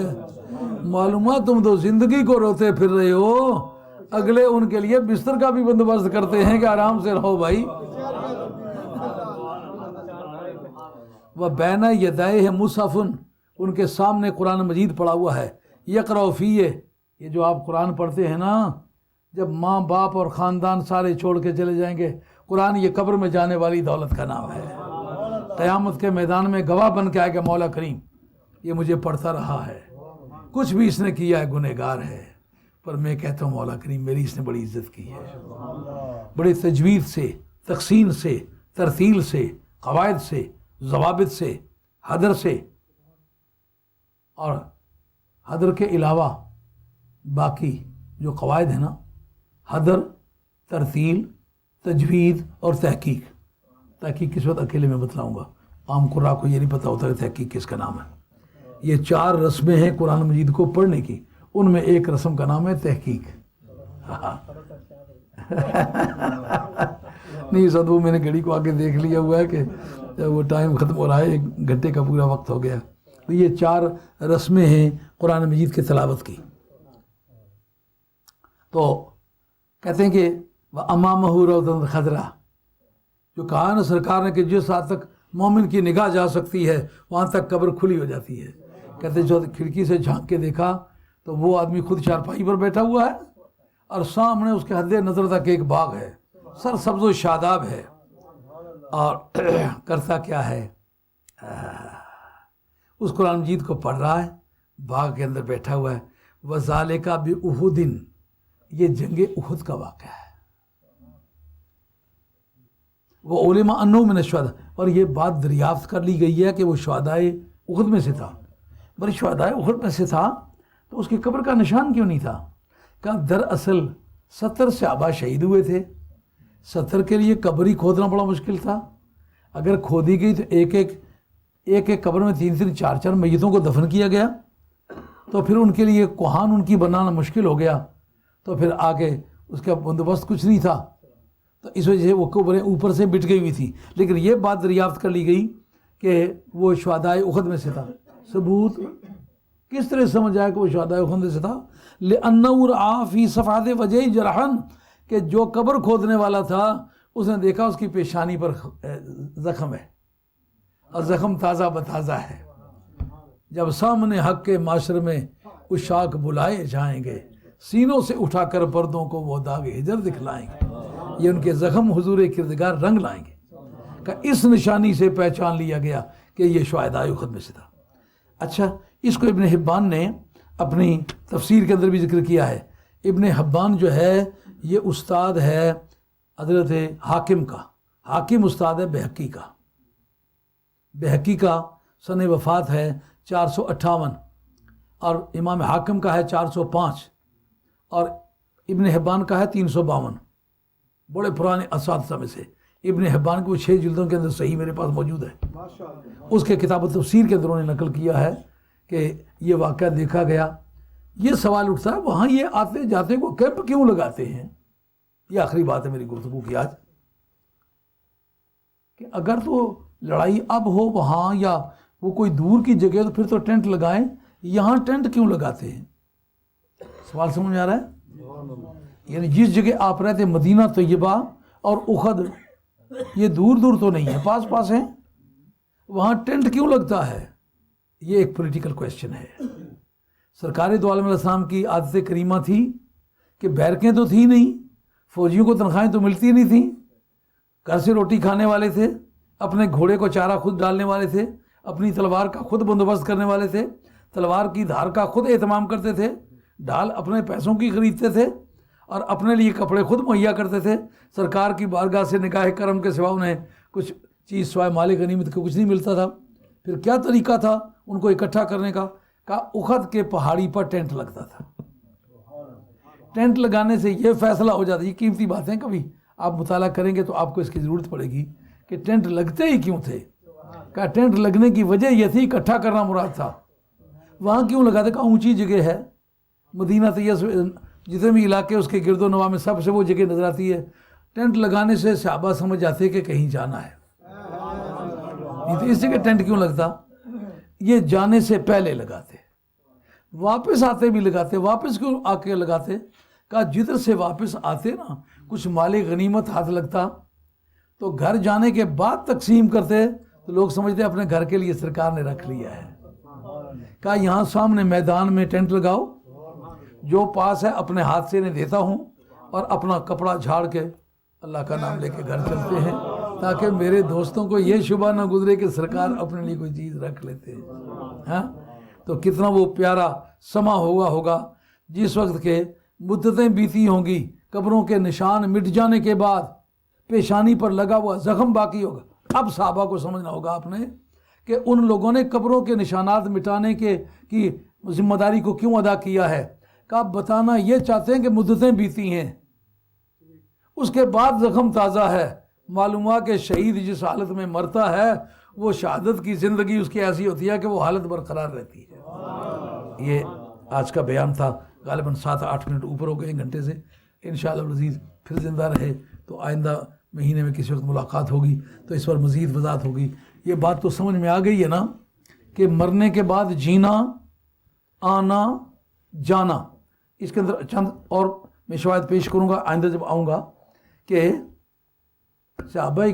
معلومات تم تو زندگی کو روتے پھر رہے ہو، اگلے ان کے لیے بستر کا بھی بندوبست کرتے ہیں کہ آرام سے رہو بھائی۔ وہ بین یدائہ مصحف، ان کے سامنے قرآن مجید پڑا ہوا ہے، یقرأ فیہ، یہ جو آپ قرآن پڑھتے ہیں نا، جب ماں باپ اور خاندان سارے چھوڑ کے چلے جائیں گے، قرآن یہ قبر میں جانے والی دولت کا نام ہے۔ قیامت کے میدان میں گواہ بن کے آئے کہ مولا کریم یہ مجھے پڑھتا رہا ہے، کچھ بھی اس نے کیا ہے گنہگار ہے، پر میں کہتا ہوں مولا کریم میری اس نے بڑی عزت کی ہے، بڑی تجوید سے، تقسیم سے، ترتیل سے، قواعد سے، ضوابط سے، حدر سے، اور حدر کے علاوہ باقی جو قواعد ہیں نا، حدر، ترتیل، تجوید اور تحقیق۔ تحقیق کس وقت اکیلے میں بتلاؤں گا، عام قراء کو یہ نہیں پتہ ہوتا کہ تحقیق کس کا نام ہے۔ یہ 4 رسمیں ہیں قرآن مجید کو پڑھنے کی، ان میں ایک رسم کا نام ہے تحقیق۔ نہیں سد وہ میں نے گھڑی کو آگے دیکھ لیا ہوا ہے کہ وہ ٹائم ختم ہو رہا ہے، 1 گھنٹے کا پورا وقت ہو گیا۔ تو یہ 4 رسمیں ہیں قرآن مجید کے تلاوت کی۔ تو کہتے ہیں کہ وَأَمَامَهُ رَوْضَةٌ خَضْرَةٌ، جو کہا نا سرکار نے کہ جس حد تک مومن کی نگاہ جا سکتی ہے وہاں تک قبر کھلی ہو جاتی ہے۔ کہتے ہیں جو کھڑکی سے جھانک کے دیکھا تو وہ آدمی خود چارپائی پر بیٹھا ہوا ہے اور سامنے اس کے حد نظر تک ایک باغ ہے، سر سبز و شاداب ہے، اور کرتا کیا ہے، اس قرآن مجید کو پڑھ رہا ہے، باغ کے اندر بیٹھا ہوا ہے۔ وَذَالِكَ بِأُحُدٍ، یہ جنگ احد کا واقعہ ہے۔ وہ علماء انہو من الشہداء، اور یہ بات دریافت کر لی گئی ہے کہ وہ شہدائے احد میں سے تھا۔ بھئی شہدائے احد میں سے تھا تو اس کی قبر کا نشان کیوں نہیں تھا؟ کہ دراصل 70 صحابہ شہید ہوئے تھے، 70 کے لیے قبر ہی کھودنا بڑا مشکل تھا۔ اگر کھودی گئی تو ایک قبر میں 3 4 میتوں کو دفن کیا گیا تو پھر ان کے لیے کوہان ان کی بنانا مشکل ہو گیا، تو پھر آگے اس کا بندوبست کچھ نہیں تھا، تو اس وجہ سے وہ قبریں اوپر سے بٹ گئی ہوئی تھی۔ لیکن یہ بات دریافت کر لی گئی کہ وہ شہدائے احد میں سے تھا۔ ثبوت کس طرح سمجھ آیا کہ وہ شہدائے احد میں سے تھا؟ لِأَنَّهُ رَأَىٰ فِي صَفْحَةِ وَجْهِهِ جَرْحًا، کہ جو قبر کھودنے والا تھا اس نے دیکھا اس کی پیشانی پر زخم ہے، اور زخم تازہ بتازہ ہے۔ جب سامنے حق کے معاشر میں عشاق بلائے جائیں گے، سینوں سے اٹھا کر پردوں کو وہ داغ ہجر دکھلائیں گے، یہ ان کے زخم حضور کردگار رنگ لائیں گے۔ کہ اس نشانی سے پہچان لیا گیا کہ یہ شہدائے احد میں سے تھا۔ اچھا، اس کو ابن حبان نے اپنی تفسیر کے اندر بھی ذکر کیا ہے۔ ابن حبان جو ہے یہ استاد ہے حضرت حاکم کا، حاکم استاد ہے بہقی کا۔ بہقی کا سن وفات ہے 458 اور امام حاکم کا ہے 405 اور ابن حبان کا ہے 352، بڑے پرانے اساتذہ میں سے۔ ابن حبان کی وہ 6 جلدوں کے اندر صحیح میرے پاس موجود ہے، اس کے کتاب تفسیر کے اندر انہوں نے نقل کیا ہے کہ یہ واقعہ دیکھا گیا۔ یہ سوال اٹھتا ہے وہاں یہ آتے جاتے کو کیمپ کیوں لگاتے ہیں؟ یہ آخری بات ہے میری گفتگو کی آج، کہ اگر تو لڑائی اب ہو وہاں یا وہ کوئی دور کی جگہ تو پھر تو ٹینٹ لگائیں، یہاں ٹینٹ کیوں لگاتے ہیں؟ سوال سمجھ آ رہا ہے؟ یعنی جس جگہ آپ رہتے مدینہ طیبہ اور احد، یہ دور دور تو نہیں ہے، پاس پاس ہیں، وہاں ٹینٹ کیوں لگتا ہے؟ یہ ایک پولیٹیکل کویسچن ہے۔ سرکار دو عالم علیہ السلام کی عادت کریمہ تھی کہ بیرکیں تو تھی نہیں, فوجیوں کو تنخواہیں تو ملتی نہیں تھیں, گھر سے روٹی کھانے والے تھے, اپنے گھوڑے کو چارہ خود ڈالنے والے تھے, اپنی تلوار کا خود بندوبست کرنے والے تھے, تلوار کی دھار کا خود اہتمام کرتے تھے, ڈھال اپنے پیسوں کی خریدتے تھے اور اپنے لیے کپڑے خود مہیا کرتے تھے. سرکار کی بارگاہ سے نگاہ کرم کے سوا انہیں کچھ چیز سوائے مال غنیمت کے کچھ نہیں ملتا تھا. پھر کیا طریقہ تھا ان کو اکٹھا کرنے کا؟ اخد کے پہاڑی پر ٹینٹ لگتا تھا. ٹینٹ لگانے سے یہ فیصلہ ہو جاتا ہے, یہ قیمتی باتیں کبھی آپ مطالعہ کریں گے تو آپ کو اس کی ضرورت پڑے گی کہ ٹینٹ لگتے ہی کیوں تھے. کہا ٹینٹ لگنے کی وجہ یہ تھی, اکٹھا کرنا مراد تھا. وہاں کیوں لگاتے؟ کہا اونچی جگہ ہے, مدینہ طیب جتنے بھی علاقے اس کے گرد و نواح میں سب سے وہ جگہ نظر آتی ہے. ٹینٹ لگانے سے صحابہ سمجھ جاتے کہ کہیں جانا ہے. نہیں تو اس جگہ ٹینٹ کیوں لگتا؟ یہ جانے سے پہلے لگاتے, واپس آتے بھی لگاتے. واپس کیوں آ کے لگاتے؟ کہا جدھر سے واپس آتے نا کچھ مال غنیمت ہاتھ لگتا تو گھر جانے کے بعد تقسیم کرتے تو لوگ سمجھتے اپنے گھر کے لیے سرکار نے رکھ لیا ہے. کہا یہاں سامنے میدان میں ٹینٹ لگاؤ, جو پاس ہے اپنے ہاتھ سے انہیں دیتا ہوں اور اپنا کپڑا جھاڑ کے اللہ کا نام لے کے گھر چلتے ہیں, تاکہ میرے دوستوں کو یہ شبہ نہ گزرے کہ سرکار اپنے لیے کوئی چیز رکھ لیتے ہیں. ہاں تو کتنا وہ پیارا سما ہوگا جس وقت کے مدتیں بیتی ہوں گی, قبروں کے نشان مٹ جانے کے بعد پیشانی پر لگا ہوا زخم باقی ہوگا. اب صحابہ کو سمجھنا ہوگا آپ نے کہ ان لوگوں نے قبروں کے نشانات مٹانے کی ذمہ داری کو کیوں ادا کیا ہے. کہ آپ بتانا یہ چاہتے ہیں کہ مدتیں بیتی ہیں, اس کے بعد زخم تازہ ہے. معلوم ہوا کہ شہید جس حالت میں مرتا ہے وہ شہادت کی زندگی اس کی ایسی ہوتی ہے کہ وہ حالت برقرار رہتی ہے. یہ آج کا بیان تھا, غالباً 7-8 منٹ اوپر ہو گئے 1 گھنٹے سے. انشاءاللہ العزیز پھر زندہ رہے تو آئندہ مہینے میں کسی وقت ملاقات ہوگی تو اس پر مزید وضاحت ہوگی. یہ بات تو سمجھ میں آ گئی ہے نا کہ مرنے کے بعد جینا, آنا, جانا, اس کے اندر چند اور میں شواہد پیش کروں گا آئندہ جب آؤں گا کہ صحابہ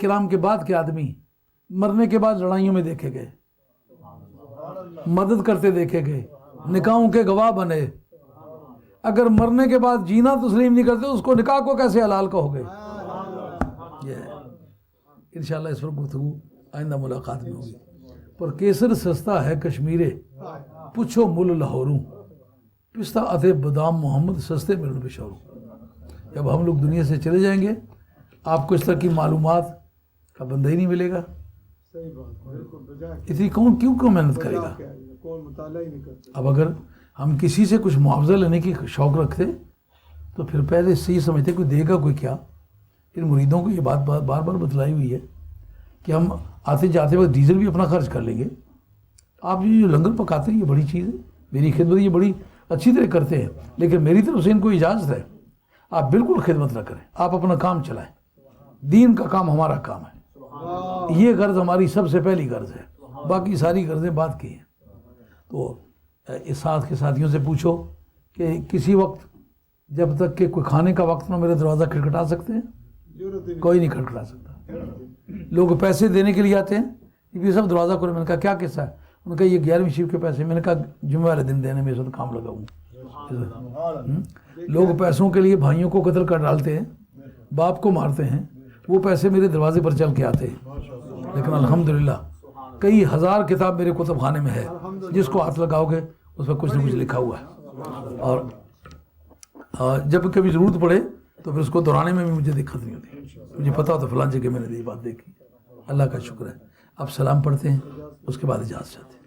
کرام کے بعد کے آدمی مرنے کے بعد لڑائیوں میں دیکھے گئے, مدد کرتے دیکھے گئے, نکاحوں کے گواہ بنے. اگر مرنے کے بعد جینا تسلیم نہیں کرتے اس کو نکاح کو کیسے حلال کہو گے؟ یہ انشاءاللہ اس پر گفتگو آئندہ ملاقات میں ہوگی. پر کیسر سستا ہے کشمیرے, پوچھو مل لاہوروں, پستہ اتے بادام محمد سستے ملن پشوروں. جب ہم لوگ دنیا سے چلے جائیں گے آپ کو اس طرح کی معلومات کا بندہ ہی نہیں ملے گا. اتنی کیوں محنت کرے گا؟ اب اگر ہم کسی سے کچھ معاوضہ لینے کی شوق رکھتے تو پھر پہلے سے یہ سمجھتے کوئی دے گا کوئی کیا. ان مریدوں کو یہ بات بار بار بتلائی ہوئی ہے کہ ہم آتے جاتے وقت ڈیزل بھی اپنا خرچ کر لیں گے. آپ یہ جو لنگر پکاتے ہیں یہ بڑی چیز ہے, میری خدمت یہ بڑی اچھی طرح کرتے ہیں, لیکن میری طرف سے ان کو اجازت ہے آپ بالکل خدمت نہ کریں, آپ اپنا کام چلائیں. دین کا کام ہمارا کام ہے, یہ غرض ہماری سب سے پہلی غرض ہے, باقی ساری غرضیں بعد کی ہیں. تو اس ساتھ کے ساتھیوں سے پوچھو کہ کسی وقت جب تک کہ کوئی کھانے کا وقت نہ میرے دروازہ کھٹکھٹا سکتے ہیں؟ کوئی نہیں کھٹکھٹا سکتا. لوگ پیسے دینے کے لیے آتے ہیں, یہ سب دروازہ کھولے. میں نے کہا کیا قصہ ہے؟ انہوں نے کہا یہ 11ویں شیف کے پیسے. میں نے کہا جمعہ والے دن دینے میں اس وقت کام لگاؤں. لوگ پیسوں کے لیے بھائیوں کو قتل کر ڈالتے ہیں, باپ کو مارتے ہیں, وہ پیسے میرے دروازے پر چل کے آتے ہیں. لیکن الحمدللہ کئی ہزار کتاب میرے کتب خانے میں ہے, جس کو ہاتھ لگاؤ گے اس پر کچھ نہ کچھ لکھا ہوا ہے. اور جب کبھی ضرورت پڑے تو پھر اس کو دہرانے میں بھی مجھے دقت نہیں ہوتی. مجھے پتا ہوتا فلاں جگہ میں نے یہ بات دیکھی. اللہ کا شکر ہے. اب سلام پڑھتے ہیں, اس کے بعد اجازت چاہتے ہیں.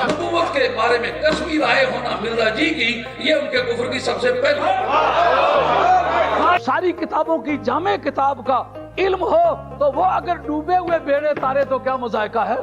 نبوت کے بارے میں تصویر آئے ہونا مرزا جی کی, یہ ان کے کفر کی سب سے پہلی. ساری کتابوں کی جامع کتاب کا علم ہو تو وہ اگر ڈوبے ہوئے بیڑے تارے تو کیا مذائقہ ہے.